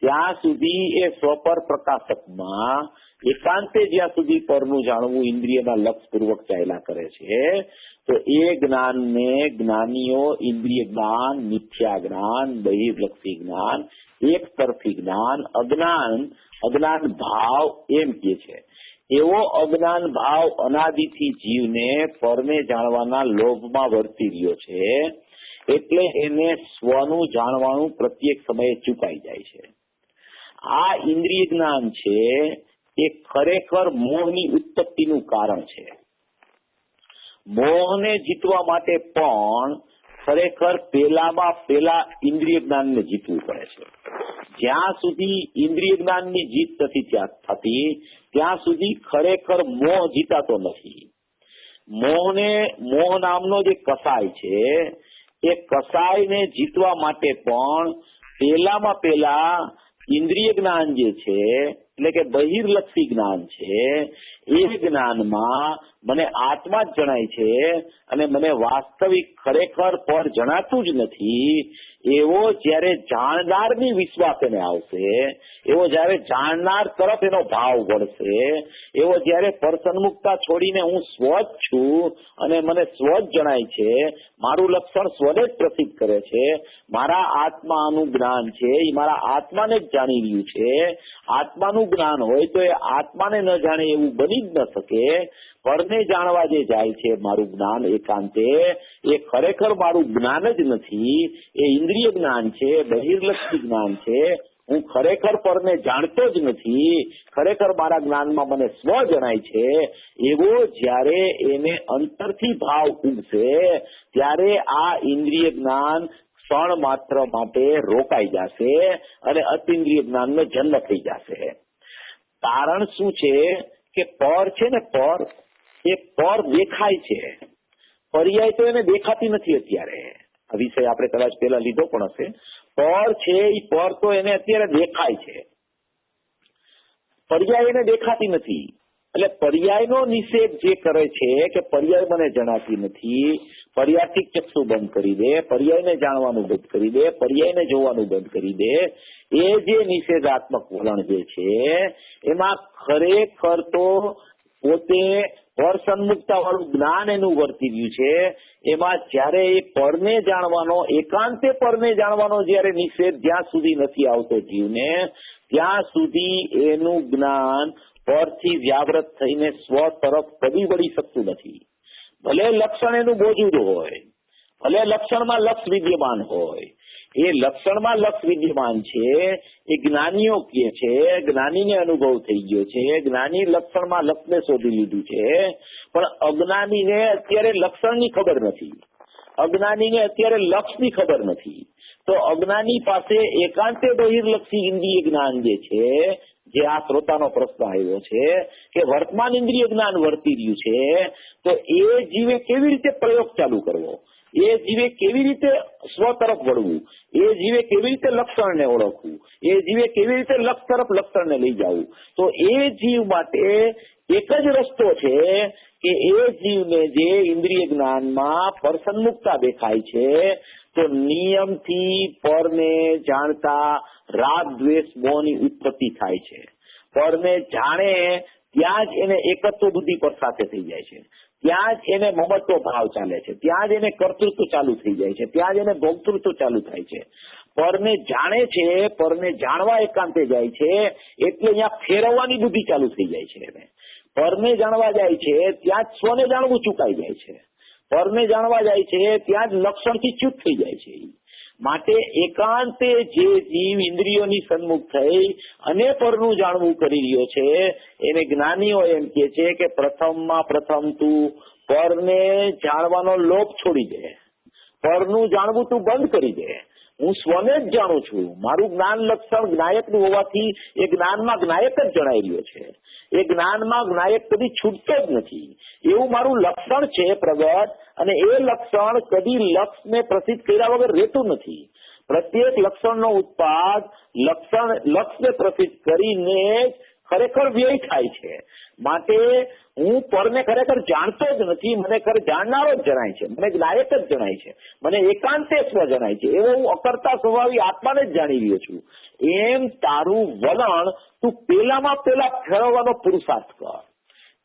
ત્યાં સુધી એ સ્વપર પ્રકાશકમાં એકાંતે જ્યાં સુધી પરનું જાણવું ઇન્દ્રિયના લક્ષપૂર્વક ચાલ્યા કરે છે તો એ જ્ઞાનને જ્ઞાનીઓ ઇન્દ્રિય જ્ઞાન, મિથ્યા જ્ઞાન, બહિર્લક્ષી જ્ઞાન, એક તરફી જ્ઞાન, અજ્ઞાન ભાવ એમ કે છે. એવો અજ્ઞાન ભાવ અનાદિથી જીવને પરને જાણવાના લોભમાં વર્તી રહ્યો છે, એટલે એને સ્વનું જાણવાનું પ્રત્યેક સમયે ચૂકાઈ જાય છે. આ ઇન્દ્રિય જ્ઞાન છે એ ખરેખર મોહની ઉત્પત્તિનું કારણ છે. મોહને જીતવા માટે પણ ખરેખર પેલા ઇન્દ્રિય જ્ઞાનને જીતવું પડે છે. જ્યાં સુધી ઇન્દ્રિય જ્ઞાનની જીત નથી થતી ત્યાં સુધી ખરેખર મોહ જીતાતો નથી. મોહ નામનો જે કસાય છે એ કસાયને જીતવા માટે પણ પેલા ઇન્દ્રિય જ્ઞાન જે છે એટલે કે બહિર્લક્ષી જ્ઞાન છે એ જ્ઞાનમાં મને આત્મા જ જણાય છે અને મને વાસ્તવિક ખરેખર પર જણાતું જ નથી. એવો જયારે જાણનારની વિશ્વાસ એને આવશે, એવો જયારે જાણનાર તરફ એનો ભાવ વળશે, એવો જયારે પરસન્મુખતા છોડીને હું સ્વ જ છું અને મને સ્વ જ જણાય છે, મારું લક્ષણ સ્વને જ પ્રસિદ્ધ કરે છે, મારા આત્માનું જ્ઞાન છે એ મારા આત્માને જ જાણી રહ્યું છે. આત્માનું જ્ઞાન હોય તો એ આત્માને ન જાણે એવું બની જ ન શકે. પરને જાણવા જે જાય છે મારું જ્ઞાન એકાંતે, એ ખરેખર મારું જ્ઞાન જ નથી, એ ઇન્દ્રિય જ્ઞાન છે, બહિર્લક્ષી જ્ઞાન છે. હું ખરેખર પરને જાણતો જ નથી, ખરેખર મારા જ્ઞાનમાં મને સ્વ જણાય છે. એવો જ્યારે એને અંતરથી ભાવ ઉગશે ત્યારે આ ઇન્દ્રિય જ્ઞાન ક્ષણ માત્ર માટે રોકાઈ જશે અને અતિન્દ્રિય જ્ઞાનનો જન્મ થઈ જશે. કારણ શું છે કે પર છે ને પર, એ પર દેખાય છે, પર્યાય તો એને દેખાતી નથી. અત્યારે આ વિષય આપણે કદાચ પેલા લીધો પણ હશે. પર છે એ પર તો એને અત્યારે દેખાય છે, પર્યાય એને દેખાતી નથી. એટલે પર્યાયનો નિષેધ જે કરે છે કે પર્યાય મને જણાતી નથી, પર્યાયથી ચક્ષુ બંધ કરી દે, પર્યાયને જાણવાનું બંધ કરી દે, પર્યાયને જોવાનું બંધ કરી દે, એ જે નિષેધાત્મક વલણ જે છે એમાં ખરેખર તો પોતે પરસન્મુખતા વાળું જ્ઞાન એનું વર્તી રહ્યું છે. એમાં જયારે એ પરને જાણવાનો, એકાંતે પરને જાણવાનો જયારે નિષેધ જ્યાં સુધી નથી આવતો જીવને, ત્યાં સુધી એનું જ્ઞાન પરથી વ્યાવૃત થઈને સ્વ તરફ કદી વળી શકતું નથી. ભલે લક્ષણ એનું મોજૂદ હોય, ભલે લક્ષણમાં લક્ષ વિદ્યમાન હોય, એ લક્ષણમાં લક્ષ વિદ્યમાન છે એ જ્ઞાનીઓ કહે છે, જ્ઞાનીને અનુભવ થઈ ગયો છે, જ્ઞાની લક્ષણમાં લક્ષને શોધી લીધું છે. પણ અજ્ઞાનીને અત્યારે લક્ષણની ખબર નથી, અજ્ઞાનીને અત્યારે લક્ષની ખબર નથી. તો અજ્ઞાની પાસે એકાંતે બહિર્લક્ષી ઇન્દ્રિય જ્ઞાન જે છે, જે આ શ્રોતાનો પ્રશ્ન આવ્યો છે કે વર્તમાન ઇન્દ્રિય જ્ઞાન વર્તી રહ્યું છે, તો એ જીવે કેવી રીતે પ્રયોગ ચાલુ કરવો, એ જીવે કેવી રીતે સ્વ તરફ વળવું, એ જીવે કેવી રીતે લક્ષણને ઓળખવું, એ જીવે કેવી રીતે લક્ષ તરફ લક્ષણને લઈ જવું. તો એ જીવ માટે એક જ રસ્તો છે કે એ જીવને જે ઇન્દ્રિય જ્ઞાનમાં પરસન્મુખતા દેખાય છે, તો નિયમથી પરને જાણતા રાગ દ્વેષ મોહની ઉત્પત્તિ થાય છે. પરને જાણે ત્યાં જ એને એકત્વ બુદ્ધિ પર સાથે થઈ જાય છે, ત્યાં જ એને મમત્વ ભાવ ચાલે છે, ત્યાં જ એને કર્તૃત્વ ચાલુ થઈ જાય છે, ત્યાં જ એને ભોગતૃત્વ ચાલુ થાય છે. પરને જાણે છે, પરને જાણવા એકાંતે જાય છે, એટલે અહીંયા ફેરવવાની બુદ્ધિ ચાલુ થઈ જાય છે. એને પરને જાણવા જાય છે ત્યાં જ સ્વને જાણવું ચૂકાઈ જાય છે, પરને જાણવા જાય છે ત્યાં જ લક્ષણથી ચ્યુત થઈ જાય છે. માટે એકાંતે જે જીવ ઇન્દ્રિયોની સન્મુખ થઈ અને પરનું જાણવું કરી રહ્યો છે, એને જ્ઞાનીઓ એમ કે છે કે પ્રથમમાં પ્રથમ તું પરને જાણવાનો લોભ છોડી દે, પરનું જાણવું તું બંધ કરી દે. હું સ્વને જ જાણું છું, મારું જ્ઞાન લક્ષણ જ્ઞાયકનું હોવાથી એ જ્ઞાનમાં જ્ઞાયક જ જણાઈ રહ્યો છે, એ જ્ઞાનમાં જ્ઞાયક કદી છૂટતો જ નથી. એવું મારું લક્ષણ છે પ્રગટ, અને એ લક્ષણ કદી લક્ષને પ્રસિદ્ધ કર્યા વગર રહેતું નથી. પ્રત્યેક લક્ષણનો ઉત્પાદ લક્ષને પ્રસિદ્ધ કરીને ખરેખર વ્યય થાય છે. માટે હું પરને ખરેખર જાણતો જ નથી, મને ખરેખર જાણનારો જ જણાય છે, મને જ્ઞાયક જ જણાય છે, મને એકાંતે સ્વ જણાય છે. એવો હું અકર્તા સ્વભાવી આત્માને જ જાણી રહ્યો છું. એમ તારું વલણ તું પેલામાં પેલા ફેરવવાનો પુરુષાર્થ કર.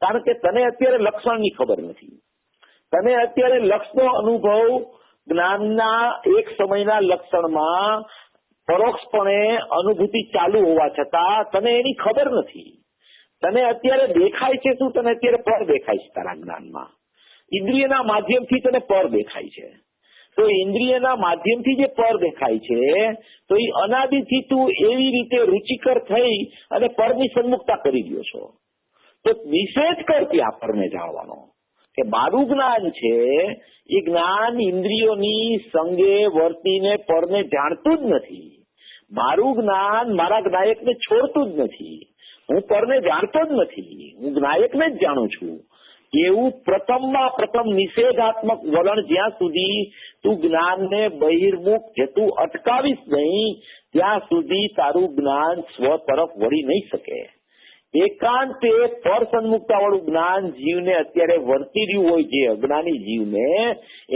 કારણ કે તને અત્યારે લક્ષણની ખબર નથી, તને અત્યારે લક્ષનો અનુભવ જ્ઞાનના એક સમયના લક્ષણમાં પરોક્ષપણે અનુભૂતિ ચાલુ હોવા છતાં તને એની ખબર નથી. તને અત્યારે દેખાય છે શું? તને અત્યારે પર દેખાય છે તારા જ્ઞાનમાં, ઇન્દ્રિયના માધ્યમથી તને પર દેખાય છે. તો ઇન્દ્રિયના માધ્યમથી જે પર દેખાય છે, તો એ અનાદિથી તું એવી રીતે રુચિકર થઈ અને પરની સન્મુખતા કરી રહ્યો છો. તો નિષેધ કર ત્યાં પરને જાણવાનો કે મારું જ્ઞાન છે એ જ્ઞાન ઇન્દ્રિયોની સંગે વર્તીને પરને જાણતું જ નથી. મારું જ્ઞાન મારા જ્ઞાયકને છોડતું જ નથી. હું પરને જાણતો જ નથી, હું જ્ઞાયકને જ જાણું છું. એવું પ્રથમમાં પ્રથમ નિષેધાત્મક વલણ જ્યાં સુધી તું જ્ઞાનને બહિર્મુખ જતું અટકાવીશ નહીં, ત્યાં સુધી તારું જ્ઞાન સ્વ તરફ વળી નહીં શકે. એકાંતે પર સન્મુખતા વાળું જ્ઞાન જીવને અત્યારે વર્તી રહ્યું હોય, જે અજ્ઞાની જીવને,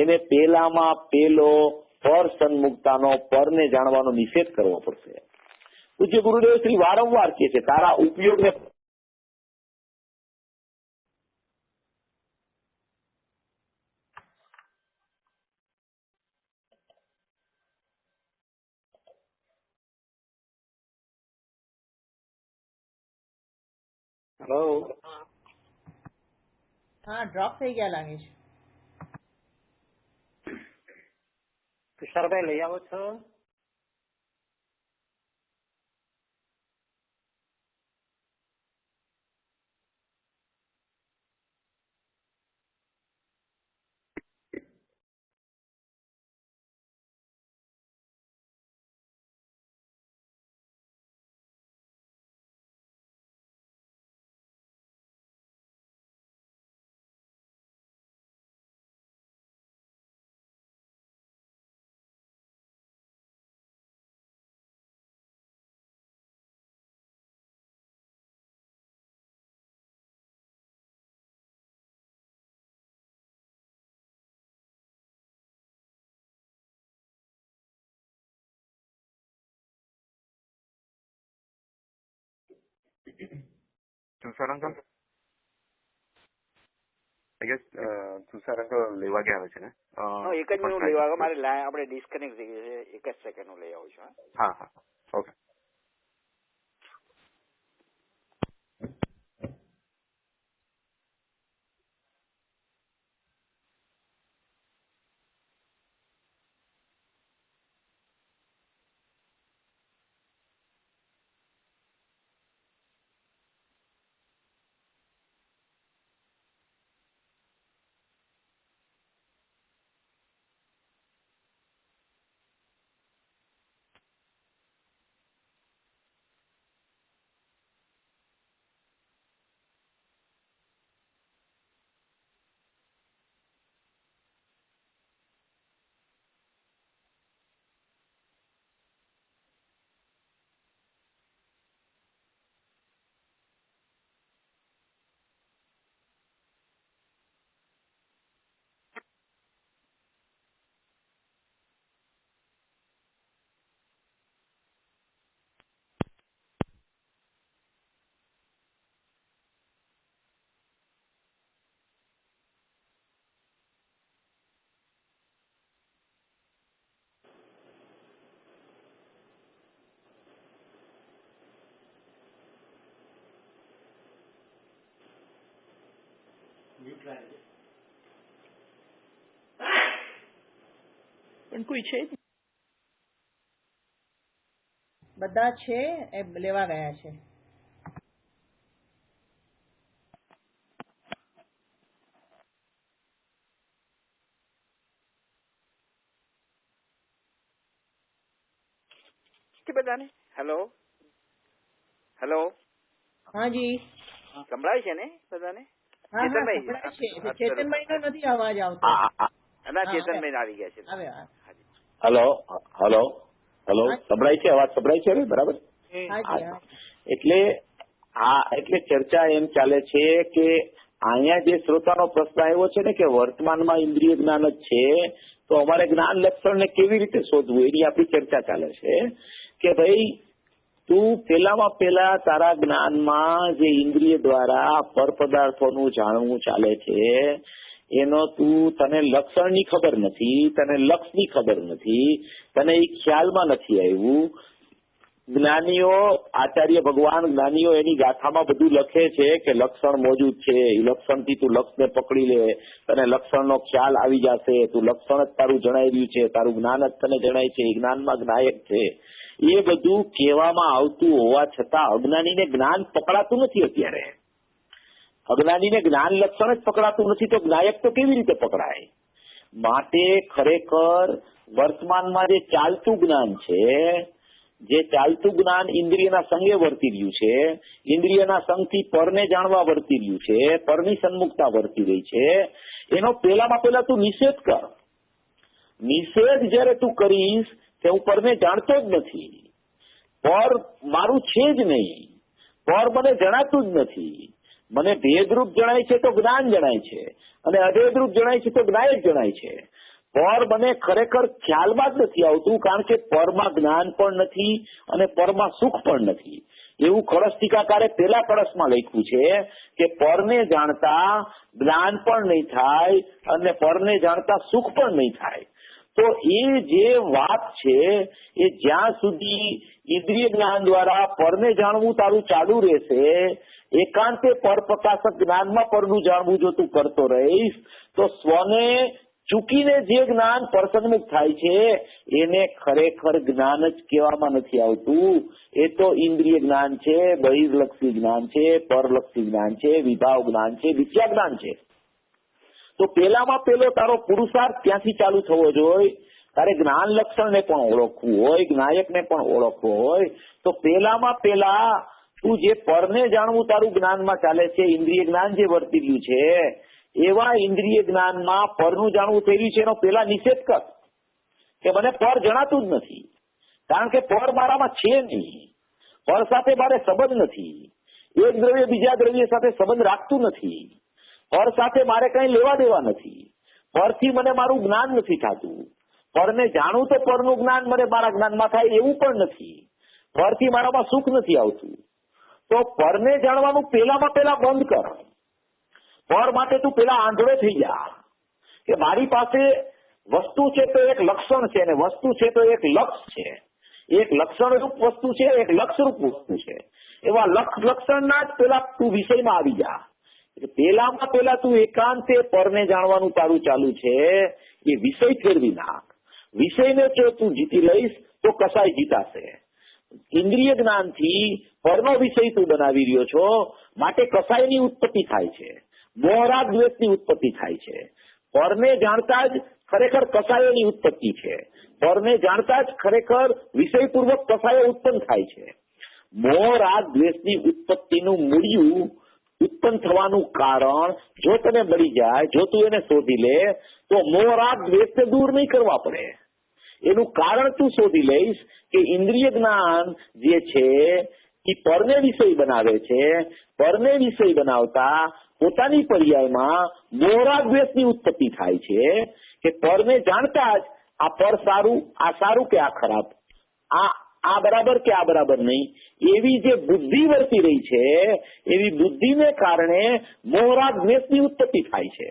એને પેલામાં પેલો પર સન્મુખતાનો પરને જાણવાનો નિષેધ કરવો પડશે. પૂજ્ય ગુરુદેવ શ્રી વારંવાર કહે છે તારા ઉપયોગને હેલો, હા ડ્રોપ થઈ ગયા લાગે છે. તુષારભાઈ લઈ આવો છો? Tushar uncle I guess Tushar uncle લેવા ગયા છે ને? એક જ મિનિટ લેવા આવ્યો, મારે આપણે ડિસ્કનેક્ટ થઈ ગયું છે, એક જ સેકન્ડ હું લઈ આવું છું. હા હા ઓકે. પણ કોઈ છે જ નહીં. બધા છે એ લેવા ગયા છે. બધાને હેલો હેલો હા જી સંભળાય છે ને બધાને? હા સંભળાય છે. ચેતનભાઈ નો નથી અવાજ આવતો. ચેતનભાઈ આવી ગયા છે. હલો હલો હલો સંભળાય છે? અવાજ સંભળાય છે ને? બરાબર. એટલે ચર્ચા એમ ચાલે છે કે અહીંયા જે શ્રોતાનો પ્રશ્ન આવ્યો છે ને કે વર્તમાનમાં ઇન્દ્રિય જ્ઞાન જ છે, તો અમારે જ્ઞાન લક્ષણને કેવી રીતે શોધવું એની આપણી ચર્ચા ચાલે છે કે ભાઈ તું પેલામાં પેલા તારા જ્ઞાનમાં જે ઇન્દ્રિય દ્વારા પર પદાર્થોનું જાણવું ચાલે છે એનો તને લક્ષણની ખબર નથી, તને લક્ષની ખબર નથી, તને એ ખ્યાલમાં નથી આવ્યું. જ્ઞાનીઓ આચાર્ય ભગવાન જ્ઞાનીઓ એની ગાથામાં બધું લખે છે કે લક્ષણ મોજૂદ છે, એ લક્ષણથી તું લક્ષને પકડી લે, તને લક્ષણનો ખ્યાલ આવી જશે, તું લક્ષણ જ તારું જણાઈ રહ્યું છે, તારું જ્ઞાન જ તને જણાય છે, એ જ્ઞાનમાં જ્ઞાયક છે. એ બધું કહેવામાં આવતું હોવા છતાં અજ્ઞાનીને જ્ઞાન પકડાતું નથી. અત્યારે અજ્ઞાનીને જ્ઞાન લક્ષણ જ પકડાતું નથી તો જ્ઞાયક તો કેવી રીતે પકડાય? માટે ખરેખર વર્તમાનમાં જે ચાલતું જ્ઞાન છે, જે ચાલતું જ્ઞાન ઇન્દ્રિયના સંગે વર્તી રહ્યું છે, ઇન્દ્રિયના સંગથી પરને જાણવા વર્તી રહ્યું છે, પરની સન્મુખતા વર્તી રહી છે, એનો પેલામાં પેલા તું નિષેધ કર. નિષેધ જયારે તું કરીશ કે હું પરને જાણતો જ નથી, પર મારું છે જ નહીં, પર મને જણાતું જ નથી, મને ભેદરૂપ જણાય છે તો જ્ઞાન જણાય છે, અને અભેદરૂપ જણાય છે તો જ્ઞાયક જણાય છે. પર મને ખરેખર ખ્યાલમાં જ નથી આવતું, કારણ કે પરમાં જ્ઞાન પણ નથી અને પરમાં સુખ પણ નથી. એવું કળશ ટીકાકારે પેલા કળશમાં લખ્યું છે કે પરને જાણતા જ્ઞાન પણ નહીં થાય અને પરને જાણતા સુખ પણ નહીં થાય. તો એ જે વાત છે એ જ્યાં સુધી ઇન્દ્રિય જ્ઞાન દ્વારા પરને જાણવું તારું ચાલુ રહેશે, એકાંતે પર પ્રકાશક જ્ઞાનમાં પરનું જાણવું જો તું કરતો રહીશ તો સ્વને ચૂકીને જે જ્ઞાન પરસન્મુખ થાય છે એને ખરેખર જ્ઞાન જ કહેવામાં નથી આવતું. એ તો ઇન્દ્રિય જ્ઞાન છે, બહિર્લક્ષી જ્ઞાન છે, પરલક્ષી જ્ઞાન છે, વિભાવ જ્ઞાન છે, વિદ્યા જ્ઞાન છે. તો પેલામાં પેલો તારો પુરુષાર્થ ત્યાંથી ચાલુ થવો જોઈએ. તારે જ્ઞાન લક્ષણને પણ ઓળખવું હોય, જ્ઞાયકને પણ ઓળખવો હોય, તો પેલામાં પેલા તું જે પરને જાણવું તારું જ્ઞાનમાં ચાલે છે, ઇન્દ્રિય જ્ઞાન જે વર્તી રહ્યું છે, એવા ઇન્દ્રિય જ્ઞાનમાં પરનું જાણવું થઈ રહ્યું છે એનો પેલા નિષેધ કર કે મને પર જણાતું જ નથી, કારણ કે પર મારામાં છે નહીં, પર સાથે મારે સંબંધ નથી, એક દ્રવ્ય બીજા દ્રવ્ય સાથે સંબંધ રાખતું નથી, પર સાથે મારે કઈ લેવા દેવા નથી, પરથી મને મારું જ્ઞાન નથી થતું, પરને જાણું તો પરનું જ્ઞાન મને મારા જ્ઞાનમાં થાય એવું પણ નથી, પરથી મારામાં સુખ નથી આવતું. તો પરને જાણવાનું પેલામાં પેલા બંધ કર. પર માટે તું પેલા આંધળો થઈ જા કે મારી પાસે વસ્તુ છે તો એક લક્ષણ છે અને વસ્તુ છે તો એક લક્ષ છે. એક લક્ષણ રૂપ વસ્તુ છે, એક લક્ષ રૂપ વસ્તુ છે. એવા લક્ષણના જ પેલા તું વિષયમાં આવી જા. પેલામાં પેલા તું એકાંતે પરને જાણવાનું તારું ચાલુ છે એ વિષય ફેરવી નાખ. વિષયને જો તું જીતી લઈશ તો કસાય જીતાશે. ઇન્દ્રિય જ્ઞાનથી પરનો વિષય તું બનાવી રહ્યો છો માટે કસાયની ઉત્પત્તિ થાય છે, મોહરાગ દ્વેષની ઉત્પત્તિ થાય છે. પરને જાણતા જ ખરેખર કસાયોની ઉત્પત્તિ છે. પરને જાણતા જ ખરેખર વિષયપૂર્વક કસાયો ઉત્પન્ન થાય છે. મોહરાગ દ્વેષની ઉત્પત્તિનું મૂળિયું ઉત્પન્ન થવાનું કારણ જો તને મળી જાય, જો તું એને શોધી લે તો મોહરાગ દ્વેષને દૂર નહીં કરવા પડે. એનું કારણ તું શોધી લઈશ કે ઇન્દ્રિય જ્ઞાન જે છે એ પરને વિષય બનાવે છે. પરને વિષય બનાવતા પોતાની પર્યાયમાં મોહરાગ દ્વેષની ઉત્પત્તિ થાય છે કે પરને જાણતા જ આ પર સારું, આ સારું કે આ ખરાબ, આ બરાબર કે આ બરાબર નહીં, એવી જે બુદ્ધિ વર્તી રહી છે એવી બુદ્ધિને કારણે મોહરાગ દ્વેષની ઉત્પત્તિ થાય છે.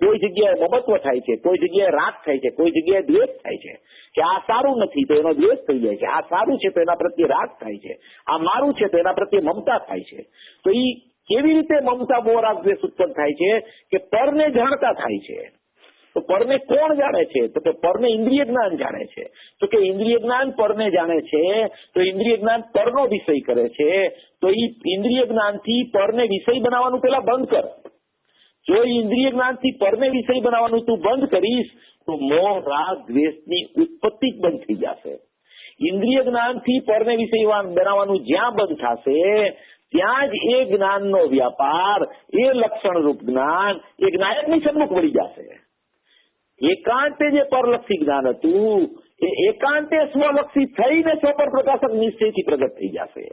કોઈ જગ્યાએ મમત્વ થાય છે, કોઈ જગ્યાએ રાગ થાય છે, કોઈ જગ્યાએ દ્વેષ થાય છે કે આ સારું નથી તો એનો દ્વેષ થઈ જાય છે, આ સારું છે તો એના પ્રત્યે રાગ થાય છે, આ મારું છે તો એના પ્રત્યે મમતા થાય છે. તો એ કેવી રીતે મમતા મોહરાગ દ્વેષ ઉત્પન્ન થાય છે કે પરને જાણતા થાય છે. તો પરને કોણ જાણે છે? તો કે પરને ઇન્દ્રિય જ્ઞાન જાણે છે. તો કે ઇન્દ્રિય જ્ઞાન પરને જાણે છે તો ઇન્દ્રિય જ્ઞાન પરનો વિષય કરે છે. તો એ ઇન્દ્રિય જ્ઞાનથી પરને વિષય બનાવવાનું પેલા બંધ કર. જો ઇન્દ્રિય જ્ઞાનથી પરને વિષય બનાવવાનું તું બંધ કરીશ તો મોહ રાગ દ્વેષની ઉત્પત્તિ જ બંધ થઈ જશે. ઇન્દ્રિય જ્ઞાનથી પરને વિષય બનાવવાનું જ્યાં બંધ થશે ત્યાં જ એ જ્ઞાનનો વ્યાપાર, એ લક્ષણ રૂપ જ્ઞાન એ જ્ઞાયકની સન્મુખ વળી જશે. એકાંતે જે પરલક્ષી જ્ઞાન હતું એ એકાંતે સ્વલક્ષી થઈને સ્વપર પ્રકાશક નિશ્ચયથી પ્રગટ થઈ જશે.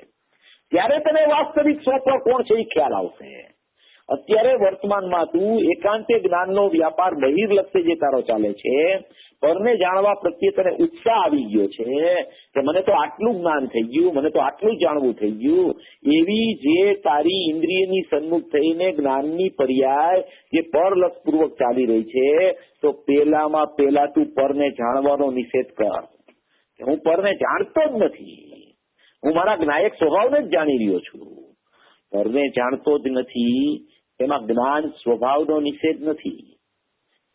ત્યારે તને વાસ્તવિક સ્વપર કોણ છે એ ખ્યાલ આવશે. અત્યારે વર્તમાનમાં તું એકાંતે જ્ઞાનનો વ્યાપાર બહિર્લક્ષી જે તારો ચાલે છે, પરને જાણવા પ્રત્યે તને ઉત્સાહ આવી ગયો છે કે મને તો આટલું જ્ઞાન થઈ ગયું, મને તો આટલું જાણવું થઈ ગયું, એવી જે તારી ઇન્દ્રિયની સન્મુખ થઈને જ્ઞાનની પર્યાય જે પરલક્ષપૂર્વક ચાલી રહી છે તો પેલામાં પેલા તું પરને જાણવાનો નિષેધ કર. હું પરને જાણતો જ નથી, હું મારા જ્ઞાયક સ્વભાવને જ જાણી રહ્યો છું. પરને જાણતો જ નથી એમાં જ્ઞાન સ્વભાવનો નિષેધ નથી,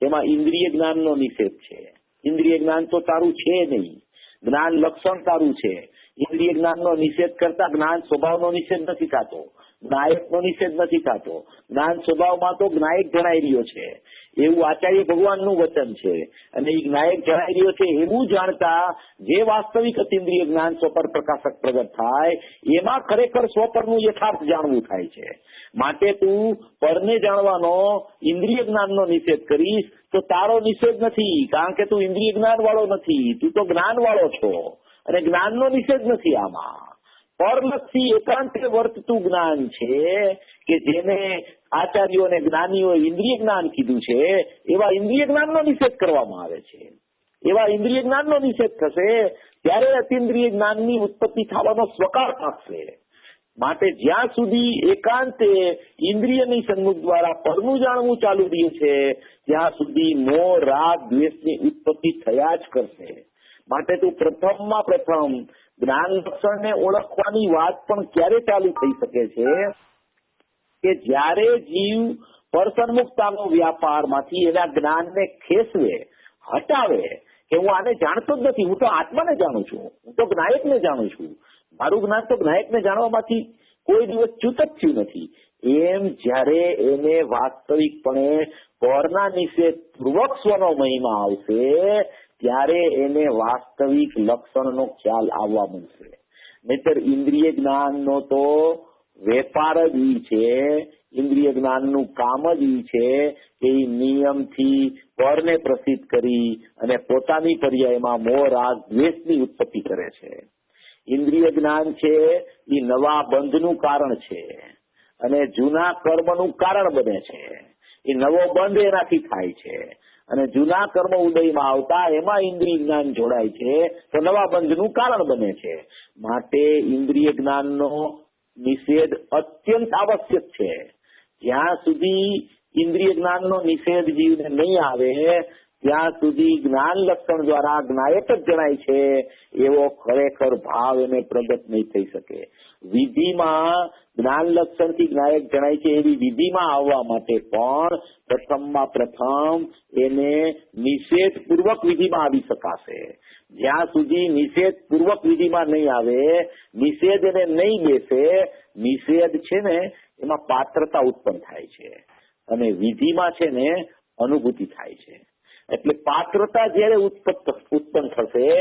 એમાં ઇન્દ્રિય જ્ઞાનનો નિષેધ છે. ઇન્દ્રિય જ્ઞાન તો તારું છે નહીં, જ્ઞાન લક્ષણ તારું છે. ઇન્દ્રિય જ્ઞાનનો નિષેધ કરતા જ્ઞાન સ્વભાવનો નિષેધ નથી થતો, જ્ઞાયકનો નિષેધ નથી થતો. જ્ઞાન સ્વભાવમાં તો જ્ઞાયક જણાઈ રહ્યો છે એવું આચાર્ય ભગવાનનું વચન છે અને એ જ્ઞાયક જણાઈ રહ્યો છે એવું જાણતા જે વાસ્તવિક અતિન્દ્રિય જ્ઞાન સ્વપર પ્રકાશક પ્રગટ થાય એમાં ખરેખર સ્વપરનું યથાર્થ જાણવું થાય છે. માટે તું પરને જાણવાનો ઇન્દ્રિય જ્ઞાનનો નિષેધ કરીશ તો તારો નિષેધ નથી, કારણ કે તું ઇન્દ્રિય જ્ઞાન વાળો નથી, તું તો જ્ઞાન વાળો છો અને જ્ઞાનનો નિષેધ નથી. આમાં પરલક્ષી એકાંતે વર્તતું જ્ઞાન છે કે જેને આચાર્યો અને જ્ઞાનીઓ ઇન્દ્રિય જ્ઞાન કીધું છે એવા ઇન્દ્રિય જ્ઞાનનો નિષેધ કરવામાં આવે છે. એવા ઇન્દ્રિય જ્ઞાનનો નિષેધ થશે ત્યારે અતિન્દ્રિય જ્ઞાનની ઉત્પત્તિ થવાનો સ્વકાર પામશે. માટે જ્યાં સુધી એકાંતે ઇન્દ્રિયની સન્મુખ દ્વારા પરનું જાણવું ચાલુ રહ્યું છે ત્યાં સુધી મોહ રાગ દ્વેષની ઉત્પત્તિ થયા જ કરશે. માટે તું પ્રથમમાં પ્રથમ જ્ઞાન લક્ષણને ઓળખવાની વાત પણ ક્યારે ચાલુ થઈ શકે છે કે જ્યારે જીવ પરસન્મુખતાનો વ્યાપારમાંથી એના જ્ઞાનને ખેંચવે, હટાવે કે હું આને જાણતો જ નથી, હું તો આત્માને જાણું છું, હું તો જ્ઞાયકને જાણું છું, મારું જ્ઞાન તો જ્ઞાયકને જાણવામાંથી કોઈ દિવસ ચ્યુત જ થયું નથી. એમ જ્યારે એને વાસ્તવિકપણે પરના નિષેધ પૂર્વક સ્વનો મહિમા આવશે ત્યારે એને વાસ્તવિક લક્ષણનો ખ્યાલ આવવા મળશે. નહીતર ઇન્દ્રિય જ્ઞાનનો તો વેપાર જ ઈ છે, ઇન્દ્રિય જ્ઞાનનું કામ જ ઈ છે કે એ નિયમથી પરને પ્રસિદ્ધ કરી અને પોતાની પર્યાયમાં મોહ રાગ દ્વેષની ઉત્પત્તિ કરે છે. ઇન્દ્રિય જ્ઞાન છે એ નવા બંધનું કારણ છે અને જૂના કર્મનું કારણ બને છે. એ નવો બંધ એનાથી થાય છે અને જૂના કર્મ ઉદયમાં આવતા એમાં ઇન્દ્રિય જ્ઞાન જોડાય છે તો નવા બંધનું કારણ બને છે. માટે ઇન્દ્રિય જ્ઞાનનો નિષેધ અત્યંત આવશ્યક છે. જ્યાં સુધી ઇન્દ્રિય જ્ઞાનનો નિષેધ જીવને નહીં આવે ત્યાં સુધી જ્ઞાન લક્ષણ દ્વારા જ્ઞાયક જ જણાય છે એવો ખરેખર ભાવ એને પ્રગટ નહીં થઈ શકે. વિધિમાં જ્ઞાન લક્ષણથી જ્ઞાયક જણાય છે એવી વિધિમાં આવવા માટે પણ પ્રથમમાં પ્રથમ એને નિષેધ પૂર્વક વિધિમાં આવી શકાશે. જ્યાં સુધી નિષેધ પૂર્વક વિધિમાં નહીં આવે, નિષેધ એને નહીં બેસે, નિષેધ છે ને એમાં પાત્રતા ઉત્પન્ન થાય છે અને વિધિમાં છે ને અનુભૂતિ થાય છે. એટલે પાત્રતા જયારે ઉત્પન્ન થશે,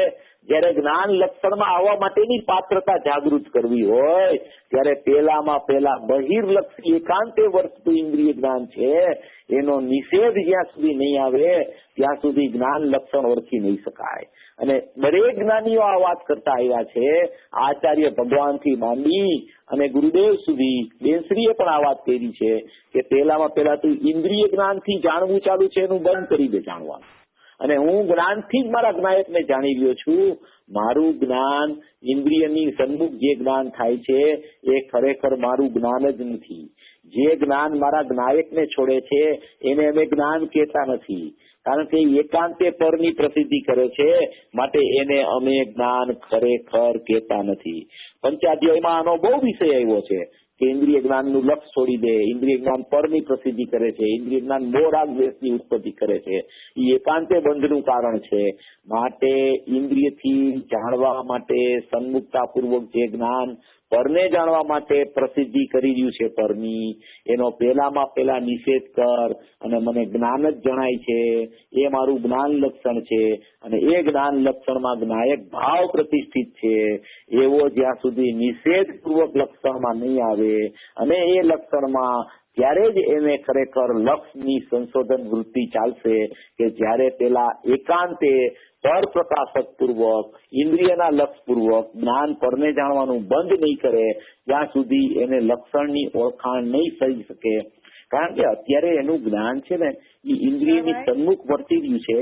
જયારે જ્ઞાન લક્ષણમાં આવવા માટેની પાત્રતા જાગૃત કરવી હોય ત્યારે પેલામાં પેલા બહિર્લક્ષી એકાંતે વર્તતું ઇન્દ્રિય જ્ઞાન છે એનો નિષેધ જ્યાં સુધી નહીં આવે ત્યાં સુધી જ્ઞાન લક્ષણ ઓળખી નહીં શકાય. અને દરેક જ્ઞાનીઓ આ વાત કરતા આવ્યા છે. આચાર્ય ભગવાનથી માંડી અને ગુરુદેવ સુધી બેનશ્રીએ પણ આ વાત કરી છે કે પેલામાં પેલા તું ઇન્દ્રિય જ્ઞાનથી જાણવું ચાલુ છે એનું બંધ કરી દે જાણવાનું. અને હું જ્ઞાનથી જ મારા જ્ઞાયકને જાણી રહ્યો છું. મારું જ્ઞાન ઇન્દ્રિયની સન્મુખ જે જ્ઞાન થાય છે એ ખરેખર મારું જ્ઞાન જ નથી. જે જ્ઞાન મારા જ્ઞાયકને છોડે છે એને અમે જ્ઞાન કહેતા નથી, કારણ કે એકાંતે પરની પ્રસિદ્ધિ કરે છે, માટે એને અમે જ્ઞાન ખરેખર કહેતા નથી. પંચાધ્યાયમાં આનો બહુ વિષય આવ્યો છે કે ઇન્દ્રિય જ્ઞાનનું લક્ષ છોડી દે, ઇન્દ્રિય જ્ઞાન પરની પ્રસિદ્ધિ કરે છે, ઇન્દ્રિય જ્ઞાન મોરાગ દ્વેષની ઉત્પત્તિ કરે છે. એ એકાંતે બંધનું કારણ છે. માટે ઇન્દ્રિયથી જાણવા માટે સન્મુખતાપૂર્વક જે જ્ઞાન પરને જાણવા માટે પ્રસિદ્ધિ કરી રહ્યું છે પરની, એનો પેલામાં પેલા નિષેધ કર અને મને જ્ઞાન જ જણાય છે એ મારું જ્ઞાન લક્ષણ છે. અને એ જ્ઞાન લક્ષણમાં જ્ઞાયક ભાવ પ્રતિષ્ઠિત છે એવો જ્યાં સુધી નિષેધ પૂર્વક લક્ષણમાં નહીં આવે અને એ લક્ષણમાં ત્યારે જ એને ખરેખર લક્ષની સંશોધન વૃત્તિ ચાલશે કે જ્યારે પેલા એકાંતે પર પ્રકાશક પૂર્વક ઇન્દ્રિયના લક્ષ પૂર્વક જ્ઞાન પરને જાણવાનું બંધ નહીં કરે ત્યાં સુધી એને લક્ષણની ઓળખાણ નહીં થઈ શકે. કારણ કે અત્યારે એનું જ્ઞાન છે ને એ ઇન્દ્રિયની સન્મુખ વર્તી રહ્યું છે,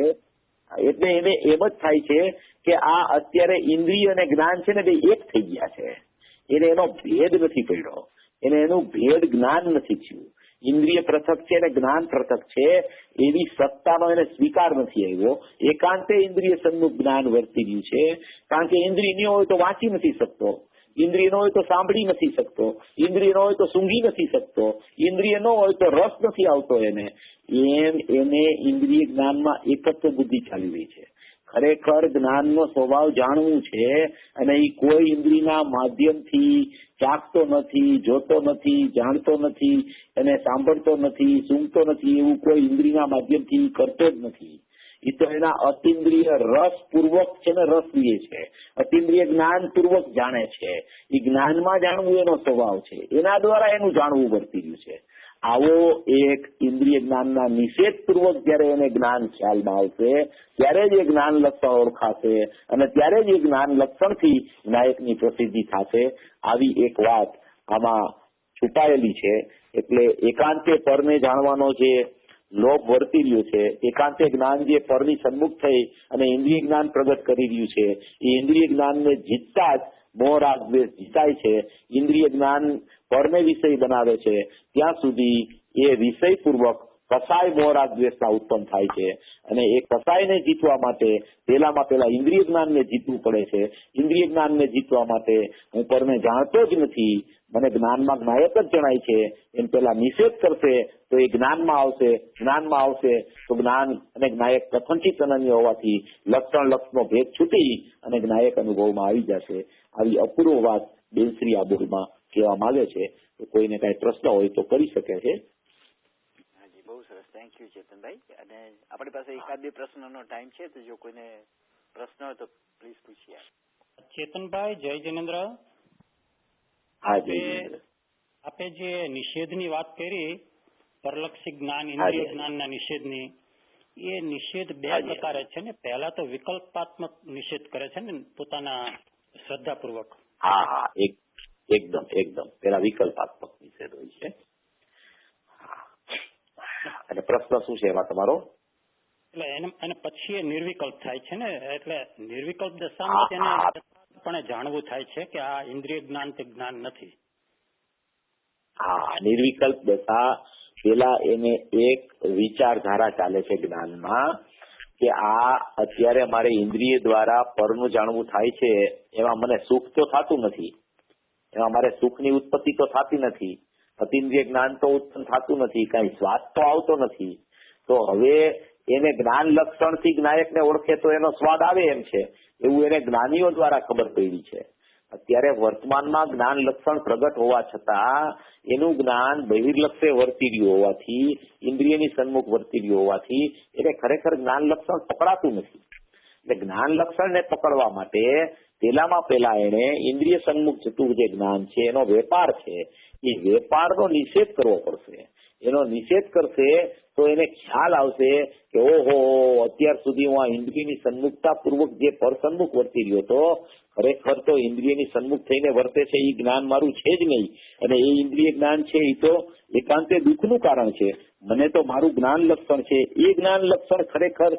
એટલે એને એમ જ થાય છે કે આ અત્યારે ઇન્દ્રિય અને જ્ઞાન છે ને બે એક થઈ ગયા છે. એને એનો ભેદ નથી પડ્યો, એને એનું ભેદ જ્ઞાન નથી થયું. ઇન્દ્રિય પૃથક છે અને જ્ઞાન પૃથક છે એવી સત્તાનો એને સ્વીકાર નથી આવ્યો. એકાંતે ઇન્દ્રિય સન્મુખ જ્ઞાન વર્તી રહ્યું છે, કારણ કે ઇન્દ્રિય ન હોય તો વાંચી નથી શકતો, ઇન્દ્રિય ન હોય તો સાંભળી નથી શકતો, ઇન્દ્રિય ન હોય તો સૂંઘી નથી શકતો, ઇન્દ્રિય ન હોય તો રસ નથી આવતો એને. એમ એને ઇન્દ્રિય જ્ઞાનમાં એકત્વ બુદ્ધિ ચાલી રહી છે. ખરેખર જ્ઞાનનો સ્વભાવ જાણવું છે અને એ કોઈ ઇન્દ્રિયના માધ્યમથી ચાખતો નથી, જોતો નથી, જાણતો નથી, એને સાંભળતો નથી, સૂંઘતો નથી, એવું કોઈ ઇન્દ્રિયના માધ્યમથી કરતો જ નથી. એ તો એના અતિન્દ્રિય રસ પૂર્વક છે ને રસ લે છે, અતિન્દ્રિય જ્ઞાન પૂર્વક જાણે છે. એ જ્ઞાનમાં જાણવું એનો સ્વભાવ છે, એના દ્વારા એનું જાણવું વર્તી રહ્યું છે. આવો એક ઇન્દ્રિય જ્ઞાનના નિષેધ પૂર્વક જયારે એને જ્ઞાન ખ્યાલમાં આવશે ત્યારે જ એ જ્ઞાન લક્ષણ ઓળખાશે અને ત્યારે જ એ જ્ઞાન લક્ષણથી નાયકની પ્રસિદ્ધિ થશે. આવી એક વાત આમાં છુપાયેલી છે. એટલે એકાંતે પરને જાણવાનો જે લોભ વર્તી રહ્યો છે, એકાંતે જ્ઞાન જે પરની સન્મુખ થઈ અને ઇન્દ્રિય જ્ઞાન પ્રગટ કરી રહ્યું છે, એ ઇન્દ્રિય જ્ઞાનને જીતતા જ મોહ રાગ દ્વેષ જીતાય છે. ઇન્દ્રિય જ્ઞાન પરને વિષય બનાવે છે ત્યાં સુધી એ વિષય પૂર્વક કસાય મોહ રાગ દ્વેષના ઉત્પન્ન થાય છે. અને એ કસાયને જીતવા માટે પેલામાં પેલા ઇન્દ્રિય જ્ઞાનને જીતવું પડે છે. ઇન્દ્રિય જ્ઞાનને જીતવા માટે હું પરને જાણતો જ નથી, મને જ્ઞાનમાં જ્ઞાયક જ જણાય છે, એમ પેલા નિષેધ કરશે તો એ જ્ઞાનમાં આવશે. જ્ઞાનમાં આવશે તો જ્ઞાન અને જ્ઞાયક કથનથી અનન્ય હોવાથી લક્ષણ લક્ષનો ભેદ છૂટી અને જ્ઞાયક અનુભવમાં આવી જશે. આવી અપૂર્વ વાત બેનશ્રી આ બોલમાં કહેવા માંગે છે. તો કોઈને કઈ પ્રશ્ન હોય તો કરી શકે છે. હાજી, બહુ સરસ. Thank you Chetanbhai. અને આપણી પાસે એકાદ બે પ્રશ્નનો ટાઈમ છે, તો જો કોઈને પ્રશ્ન હોય તો પ્લીઝ પૂછીએ. ચેતનભાઈ, જય જિનેન્દ્ર. હા, જય જિનેન્દ્ર. આપે જે નિષેધની વાત કરી, પરલક્ષી જ્ઞાન ઇન્દ્રિય જ્ઞાનના નિષેધની, એ નિષેધ બે પ્રકારે છે ને. પહેલા તો વિકલ્પાત્મક નિષેધ કરે છે ને પોતાના શ્રદ્ધાપૂર્વક. હા હા, એકદમ પેલા વિકલ્પાત્મક નિષેધ હોય છે. અને પ્રશ્ન શું છે એમાં તમારો? એટલે એને પછી એ નિર્વિકલ્પ થાય છે ને. એટલે નિર્વિકલ્પ દશામાં તેને પણ જાણવું થાય છે કે આ ઇન્દ્રિય જ્ઞાન તે જ્ઞાન નથી. હા, નિર્વિકલ્પ દશા પેલા એને એક વિચારધારા ચાલે છે જ્ઞાનમાં કે આ અત્યારે મારે ઇન્દ્રિય દ્વારા પરનું જાણવું થાય છે, એમાં મને સુખ તો થતું નથી, એમાં મારે સુખની ઉત્પત્તિ તો થતી નથી, અતિન્દ્રિય જ્ઞાન તો ઉત્પન્ન થતું નથી, કઈ સ્વાદ તો આવતો નથી. તો હવે એને જ્ઞાન લક્ષણથી જ્ઞાયકને ઓળખે તો એનો સ્વાદ આવે એમ છે, એવું એને જ્ઞાનીઓ દ્વારા ખબર પડી છે. અત્યારે વર્તમાનમાં જ્ઞાન લક્ષણ પ્રગટ હોવા છતાં એનું જ્ઞાન બહિર્લક્ષે વર્તી રહ્યું હોવાથી, ઇન્દ્રિયની સન્મુખ વર્તી રહ્યું હોવાથી એને ખરેખર જ્ઞાન લક્ષણ પકડાતું નથી. એટલે જ્ઞાન લક્ષણને પકડવા માટે પેલામાં પેલા એને ઇન્દ્રિય સન્મુખ જતું જે જ્ઞાન છે એનો વેપાર છે, એ વેપારનો નિષેધ કરવો પડશે. એનો નિષેધ કરશે તો એને ખ્યાલ આવશે કે ઓહો, અત્યાર સુધી હું આ ઇન્દ્રિયની સન્મુખતા પૂર્વક જે પરસન્મુખ વર્તી રહ્યો હતો, ખરેખર તો ઇન્દ્રિયની સન્મુખ થઈને વર્તે છે એ જ્ઞાન મારું છે જ નહીં, અને એ ઇન્દ્રિય જ્ઞાન છે એ તો એકાંતે દુઃખનું કારણ છે. મને તો મારું જ્ઞાન લક્ષણ છે, એ જ્ઞાન લક્ષણ ખરેખર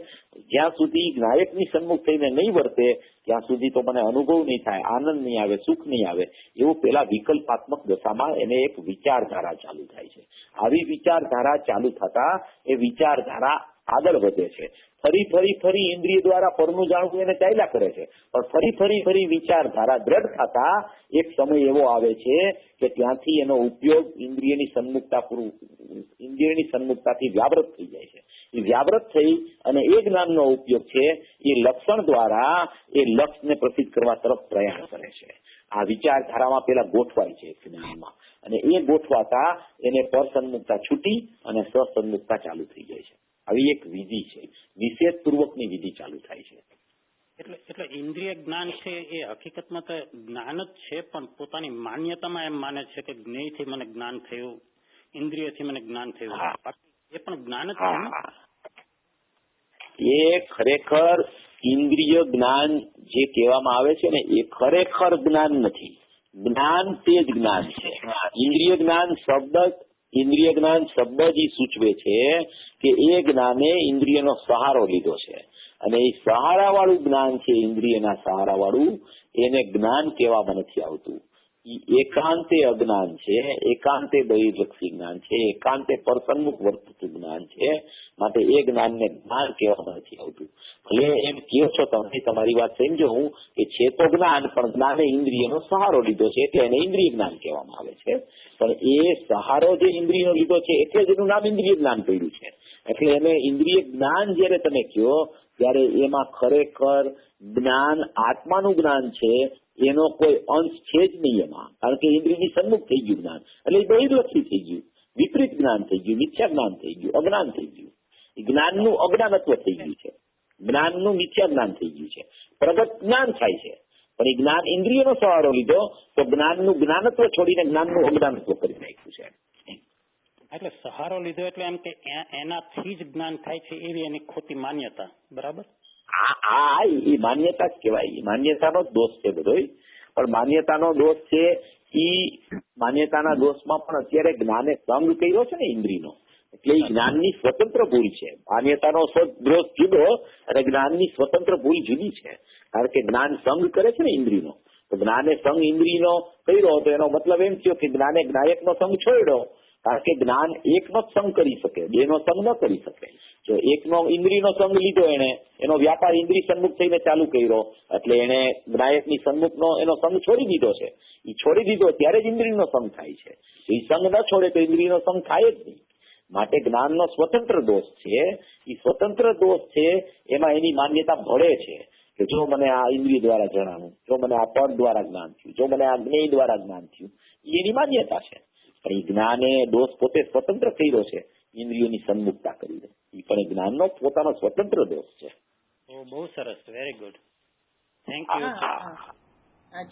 જ્યાં સુધી જ્ઞાયકની સન્મુખ થઈને નહીં વર્તે ત્યાં સુધી તો મને અનુભવ નહીં થાય, આનંદ નહીં આવે, સુખ નહીં આવે. એવું પેલા વિકલ્પાત્મક દશામાં એને એક વિચારધારા ચાલુ થાય છે. આવી વિચારધારા ચાલુ થતા એ વિચારધારા આગળ વધે છે. ફરી ઇન્દ્રિય દ્વારા પરનું જાણવું એને ચાલ્યા કરે છે, પણ ફરી વિચારધારા દ્રઢ થતા એક સમય એવો આવે છે કે ત્યાંથી એનો ઉપયોગ ઇન્દ્રિયની સન્મુખતાથી વ્યાવૃત થઈ જાય છે. એ વ્યાવૃત થઈ અને એ જ્ઞાનનો ઉપયોગ છે એ લક્ષણ દ્વારા એ લક્ષ્યને પ્રસિદ્ધ કરવા તરફ પ્રયાણ કરે છે. આ વિચારધારામાં પેલા ગોઠવાય છે જ્ઞાનમાં, અને એ ગોઠવાતા એને પરસન્મુખતા છૂટી અને સસન્મુખતા ચાલુ થઈ જાય છે. આવી એક વિધિ છે, નિષેધ પૂર્વકની વિધિ ચાલુ થાય છે. એટલે ઇન્દ્રિય જ્ઞાન છે એ હકીકતમાં તો જ્ઞાન જ છે, પણ પોતાની માન્યતામાં એમ માને છે કે જ્ઞેયથી મને જ્ઞાન થયું, ઇન્દ્રિયથી મને જ્ઞાન થયું, એ પણ જ્ઞાન જ છે. એ ખરેખર ઇન્દ્રિય જ્ઞાન જે કહેવામાં આવે છે ને એ ખરેખર જ્ઞાન નથી. જ્ઞાન તે જ જ્ઞાન છે. ઇન્દ્રિય જ્ઞાન શબ્દ જ સૂચવે છે કે એ જ્ઞાને ઇન્દ્રિયનો સહારો લીધો છે, અને એ સહારા વાળું જ્ઞાન છે, ઇન્દ્રિયના સહારા વાળું, એને જ્ઞાન કહેવામાં નથી આવતું. એકાંતે અજ્ઞાન છે, એકાંતે બહિર્લક્ષી જ્ઞાન છે, એકાંતે પરસન્મુખ વર્તતું જ્ઞાન છે, માટે એ જ્ઞાનને જ્ઞાન કહેવામાં નથી આવતું. ભલે એમ કહો છો તમે, તમારી વાત સમજો હું, કે છે તો જ્ઞાન, પણ જ્ઞાને ઇન્દ્રિયનો સહારો લીધો છે એટલે એને ઇન્દ્રિય જ્ઞાન કહેવામાં આવે છે. પણ એ સહારો જે ઇન્દ્રિયનો લીધો છે એટલે જ એનું નામ ઇન્દ્રિય જ્ઞાન પડ્યું છે. એટલે એને ઇન્દ્રિય જ્ઞાન જયારે તમે કહો ત્યારે એમાં ખરેખર જ્ઞાન આત્માનું જ્ઞાન છે, એનો કોઈ અંશ છે જ નહીં એમાં, કારણ કે ઇન્દ્રિયની સન્મુખ થઈ ગયું જ્ઞાન, એટલે એ બહિર્લક્ષી થઈ ગયું, વિપરીત જ્ઞાન થઈ ગયું, મિથ્યા જ્ઞાન થઈ ગયું, અજ્ઞાન થઈ ગયું. જ્ઞાનનું અજ્ઞાનત્વ થઈ ગયું છે, જ્ઞાનનું મિથ્યા જ્ઞાન થઈ ગયું છે. પ્રગટ જ્ઞાન થાય છે, પણ એ જ્ઞાન ઇન્દ્રિયનો સહારો લીધો તો જ્ઞાનનું જ્ઞાનત્વ છોડીને જ્ઞાનનું અજ્ઞાનત્વ કરી નાખ્યું છે. એટલે સહારો લીધો એટલે એમ કે એનાથી જ જ્ઞાન થાય છે એવી એની ખોટી માન્યતા, બરાબર? હા, એ માન્યતા જ કહેવાય. એ માન્યતાનો જ દોષ છે બધો. પણ માન્યતાનો દોષ છે, એ માન્યતાના દોષમાં પણ અત્યારે જ્ઞાને સંગ કર્યો છે ને ઇન્દ્રિયનો, એટલે એ જ્ઞાનની સ્વતંત્ર ભૂલ છે. માન્યતાનો દોષ જુદો અને જ્ઞાનની સ્વતંત્ર ભૂલ જુદી છે. કારણ કે જ્ઞાન સંગ કરે છે ને ઇન્દ્રિયનો, તો જ્ઞાને સંગ ઇન્દ્રિયનો કર્યો તો એનો મતલબ એમ થયો કે જ્ઞાને જ્ઞાયકનો સંગ છોડ્યો. કારણ કે જ્ઞાન એકનો જ સંગ કરી શકે, બેનો સંગ ન કરી શકે. જો એકનો ઇન્દ્રિયનો સંગ લીધો એને, એનો વ્યાપાર ઇન્દ્રિય સન્મુખ થઈને ચાલુ કર્યો, એટલે એને જ્ઞાયકની સન્મુખનો એનો સંગ છોડી દીધો છે. એ છોડી દીધો ત્યારે જ ઇન્દ્રિયનો સંગ થાય છે. એ સંગ ન છોડે તો ઇન્દ્રિયનો સંગ થાય જ નહીં. માટે જ્ઞાનનો સ્વતંત્ર દોષ છે. એ સ્વતંત્ર દોષ છે, એમાં એની માન્યતા ભળે છે કે જો મને આ ઇન્દ્રિય દ્વારા જણાવું, જો મને આ પદ દ્વારા જ્ઞાન થયું, જો મને આ જ્ઞેય દ્વારા જ્ઞાન થયું, એની માન્યતા છે. પણ એ જ્ઞાને દોષ પોતે સ્વતંત્ર કર્યો છે, ઇન્દ્રિયોની સન્મુખતા કરી દે. એ પણ એ જ્ઞાનનો પોતાનો સ્વતંત્ર દોષ છે. બહુ સરસ, very good, thank you.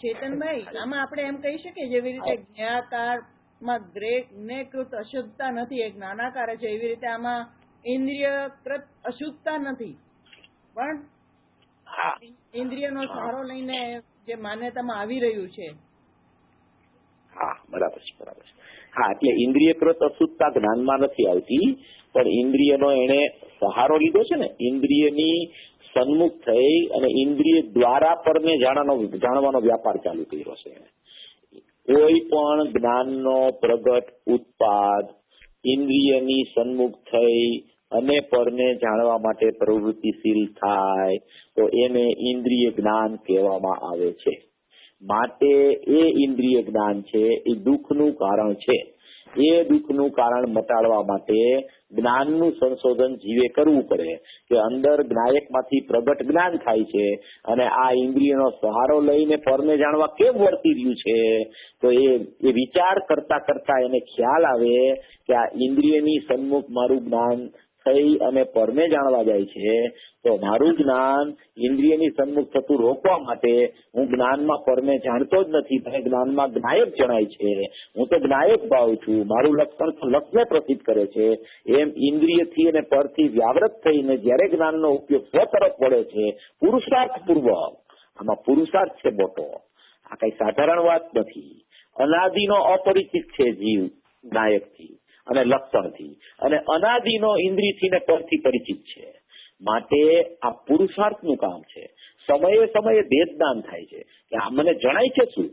Chetanbhai, આમાં આપણે એમ કહી શકીએ જેવી રીતે જ્ઞાકારમાં જ્ઞેયકૃત અશુદ્ધતા નથી, એ જ્ઞાનાકાર છે, એવી રીતે આમાં ઇન્દ્રિયકૃત અશુદ્ધતા નથી, પણ ઇન્દ્રિયનો સહારો લઈને જે માન્યતામાં આવી રહ્યું છે. હા, બરાબર છે, બરાબર છે. હા, એટલે ઇન્દ્રિયકૃત અશુદ્ધતા જ્ઞાનમાં નથી આવતી, પણ ઇન્દ્રિયનો એને સહારો લીધો છે ને, ઇન્દ્રિયની સન્મુખ થઈ અને ઇન્દ્રિય દ્વારા પરને જાણવાનો વ્યાપાર ચાલુ કર્યો છે. કોઈ પણ જ્ઞાનનો પ્રગટ ઉત્પાદ ઇન્દ્રિયની સન્મુખ થઈ અને પરને જાણવા માટે પ્રવૃત્તિશીલ થાય તો એને ઇન્દ્રિય જ્ઞાન કહેવામાં આવે છે. માટે એ ઇન્દ્રિય જ્ઞાન છે એ દુઃખનું કારણ છે. એ દુઃખનું કારણ મટાડવા માટે જ્ઞાનનું સંશોધન જીવે કરવું પડે કે અંદર જ્ઞાયકમાંથી પ્રગટ જ્ઞાન થાય છે અને આ ઇન્દ્રિયનો સહારો લઈને પરને જાણવા કેમ વર્તી રહ્યું છે તો એ વિચાર કરતા કરતા એને ખ્યાલ આવે કે આ ઇન્દ્રિયની સન્મુખ મારું જ્ઞાન થઈ અને પરને જાણવા જાય છે તો મારું જ્ઞાન ઇન્દ્રિયની સન્મુખ થતું રોકવા માટે હું જ્ઞાનમાં પરને જાણતો જ નથી, મને જ્ઞાનમાં જ્ઞાયક જણાય છે. હું તો જ્ઞાયક ભાવ છું, મારું લક્ષણ તો લક્ષને પ્રસિદ્ધ કરે છે. એમ ઇન્દ્રિયથી અને પરથી વ્યાવૃત થઈને જયારે જ્ઞાનનો ઉપયોગ સ્વ તરફ પડે છે પુરુષાર્થ પૂર્વક, આમાં પુરુષાર્થ છે મોટો, આ કઈ સાધારણ વાત નથી. અનાદિનો અપરિચિત છે જીવ જ્ઞાયકથી અને લક્ષણથી, અને અનાદિનો ઇન્દ્રિયથી ને પરથી પરિચિત છે. માટે આ પુરુષાર્થનું કામ છે. સમયે સમયે ભેદદાન થાય છે કે આ મને જણાય છે શું,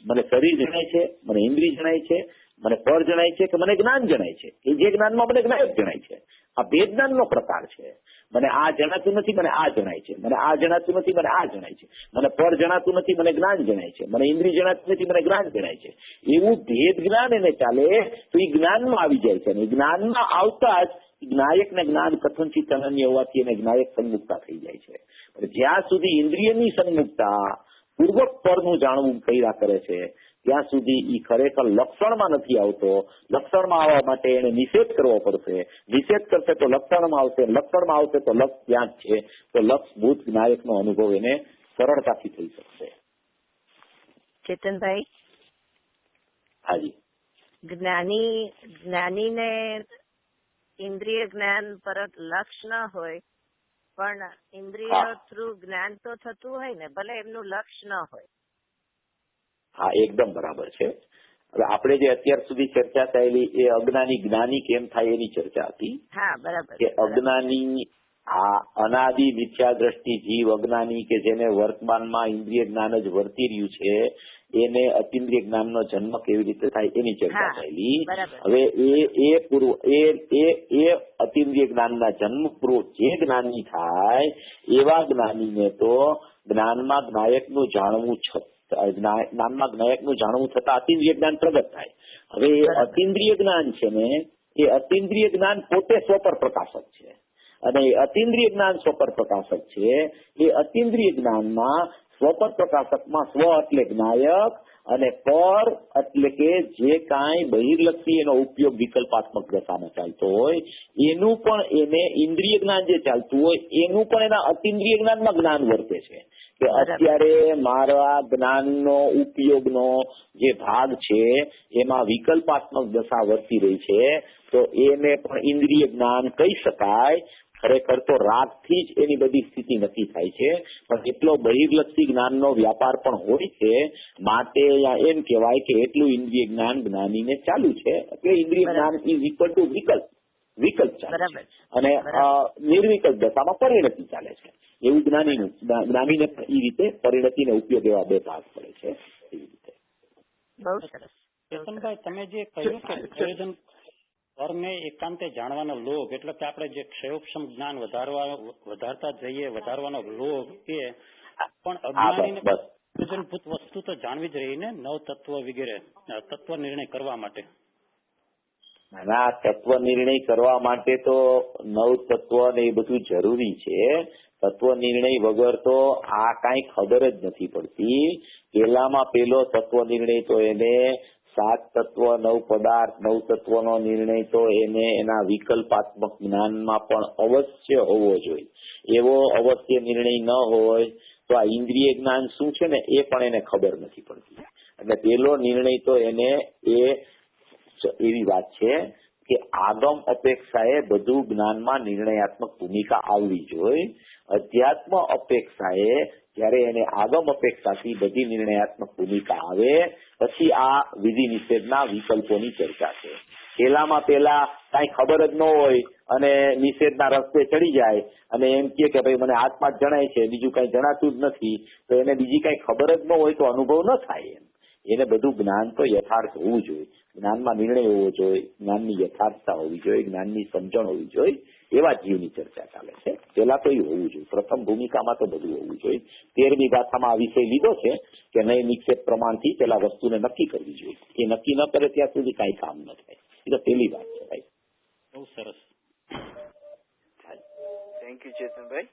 મને શરીર જણાય છે, મને ઇન્દ્રિય જણાય છે, મને પર જણાય છે કે મને જ્ઞાન જણાય છે, એ જે જ્ઞાનમાં મને જ્ઞાયક જણાય છે. આ ભેદદાનનો પ્રકાર છે. મને આ જણાતું નથી, મને આ જણાય છે, મને આ જણાતું નથી, મને આ જણાય છે, મને પર જણાતું નથી, મને જ્ઞાન જણાય છે, મને ઇન્દ્રિય જણાતું નથી, મને જ્ઞાન જણાય છે. એવું ભેદ જ્ઞાન એને ચાલે તો એ જ્ઞાનમાં આવી જાય છે. અને જ્ઞાનમાં આવતા જ જ્ઞાયક ને જ્ઞાન કથનચિત અનન્ય હોવાથી એને જ્ઞાયક સન્મુખતા થઈ જાય છે. જ્યાં સુધી ઇન્દ્રિયની સન્મુખતા પૂર્વક પરનું જાણવું કર્યા કરે છે ત્યાં સુધી એ ખરેખર લક્ષણમાં નથી આવતો. લક્ષણમાં આવવા માટે એને નિષેધ કરવો પડશે. નિષેધ કરશે તો લક્ષણમાં આવશે, લક્ષણમાં આવશે તો લક્ષ ત્યાં જ છે. તો લક્ષભૂત જ્ઞાયકનો અનુભવ એને સરળતાથી થઈ શકશે. ચેતનભાઈ, હાજી, જ્ઞાનીને ઇન્દ્રિય જ્ઞાન પરત લક્ષ ન હોય પણ ઇન્દ્રિય થ્રુ જ્ઞાન તો થતું હોય ને, ભલે એમનું લક્ષ ન હોય. હા, એકદમ બરાબર છે. હવે આપણે જે અત્યાર સુધી ચર્ચા થયેલી એ અજ્ઞાની જ્ઞાની કેમ થાય એની ચર્ચા હતી. હા, બરાબર. કે અજ્ઞાની આ અનાદિ મિથ્યા દ્રષ્ટિ જીવ અજ્ઞાની કે જેને વર્તમાનમાં ઇન્દ્રિય જ્ઞાન જ વર્તી રહ્યું છે એને અતિન્દ્રિય જ્ઞાનનો જન્મ કેવી રીતે થાય એની ચર્ચા થયેલી. હવે એ અતિન્દ્રિય જ્ઞાનના જન્મ પૂર્વ જે જ્ઞાની થાય એવા જ્ઞાનીને તો જ્ઞાનમાં જ્ઞાયકનું જાણવું થતા અતિન્દ્રિય જ્ઞાન પ્રગટ થાય. હવે એ અતિન્દ્રિય જ્ઞાન છે ને એ અતિન્દ્રિય જ્ઞાન પોતે સ્વપર પ્રકાશક છે અને એ અતિન્દ્રિય જ્ઞાન સ્વપર પ્રકાશક છે. એ અતિન્દ્રિય જ્ઞાનમાં સ્વપર પ્રકાશકમાં સ્વ એટલે જ્ઞાયક અને પર એટલે કે જે કાંઈ બહિર્લક્ષી એનો ઉપયોગ વિકલ્પાત્મક દશામાં ચાલતો હોય એનું પણ એને ઇન્દ્રિય જ્ઞાન જે ચાલતું હોય એનું પણ એના અતિન્દ્રિય જ્ઞાનમાં જ્ઞાન વર્તે છે. કે અત્યારે મારા જ્ઞાનનો ઉપયોગનો જે ભાગ છે એમાં વિકલ્પાત્મક દશા વર્તી રહી છે તો એને પણ ઇન્દ્રિય જ્ઞાન કહી શકાય. ખરેખર તો રાગથી જ એની બધી સ્થિતિ નક્કી થાય છે પણ એટલો બહિર્લક્ષી જ્ઞાનનો વ્યાપાર પણ હોય છે માટે એમ કહેવાય કે એટલું ઇન્દ્રિય જ્ઞાન જ્ઞાનીને ચાલુ છે. એટલે ઇન્દ્રિય જ્ઞાન ઇઝ ઇક્વલ ટુ વિકલ્પ ચાલે છે અને નિર્વિકલ્પ દશામાં પરિણતિ ચાલે છે. એવું જ્ઞાનીને પણ એ રીતે પરિણતિને ઉપયોગ એવા બે ભાગ પડે છે. એવી રીતે બહુ સરસ. ચેતનભાઈ, તમે જે કહ્યું કે પ્રયોજન પરને એકાંતે જાણવાનો લોભ એટલે કે આપણે જે ક્ષયોક્ષમ જ્ઞાન વધારતા જઈએ વધારવાનો લોભ એ પણ અજ્ઞાનીને પ્રયોજનભૂત વસ્તુ તો જાણવી જ રહી ને, નવ તત્વ વગેરે તત્વ નિર્ણય કરવા માટે. ના, તત્વ નિર્ણય કરવા માટે તો નવ તત્વ ને એ બધું જરૂરી છે. તત્વ નિર્ણય વગર તો આ કાંઈ ખબર જ નથી પડતી. પેલામાં પેલો તત્વ નિર્ણય તો એને 7 તત્વ 9 પદાર્થ 9 તત્વનો નિર્ણય તો એને એના વિકલ્પાત્મક જ્ઞાનમાં પણ અવશ્ય હોવો જોઈએ. એવો અવશ્ય નિર્ણય ન હોય તો આ ઇન્દ્રિય જ્ઞાન શું છે ને એ પણ એને ખબર નથી પડતી. એટલે પેલો નિર્ણય તો એને એવી વાત છે કે આગમ અપેક્ષાએ બધું જ્ઞાનમાં નિર્ણયાત્મક ભૂમિકા આવવી જોઈએ. અધ્યાત્મ અપેક્ષાએ જયારે એને આગમ અપેક્ષાથી બધી નિર્ણયાત્મક ભૂમિકા આવે પછી આ વિધિ નિષેધના વિકલ્પોની ચર્ચા છે. પેલા કાંઈ ખબર જ ન હોય અને નિષેધના રસ્તે ચડી જાય અને એમ કે ભાઈ મને આત્મા જ જણાય છે બીજું કાંઈ જણાતું જ નથી તો એને બીજી કાંઈ ખબર જ ન હોય તો અનુભવ ન થાય. એને બધું જ્ઞાન તો યથાર્થ હોવું જોઈએ, જ્ઞાનમાં નિર્ણય હોવો જોઈએ, જ્ઞાનની યથાર્થતા હોવી જોઈએ, જ્ઞાનની સમજણ હોવી જોઈએ, એવા જીવની ચર્ચા ચાલે છે. પેલા તો એ હોવું જોઈએ, પ્રથમ ભૂમિકામાં તો બધું હોવું જોઈએ. 13મી ગાથામાં આ વિષય લીધો છે કે નહીં નિક્ષેપ પ્રમાણથી પેલા વસ્તુને નક્કી કરવી જોઈએ. એ નક્કી ન કરે ત્યાં સુધી કઈ કામ ન થાય. એ તો પેલી વાત છે ભાઈ. બહુ સરસ. Thank you Chetanbhai.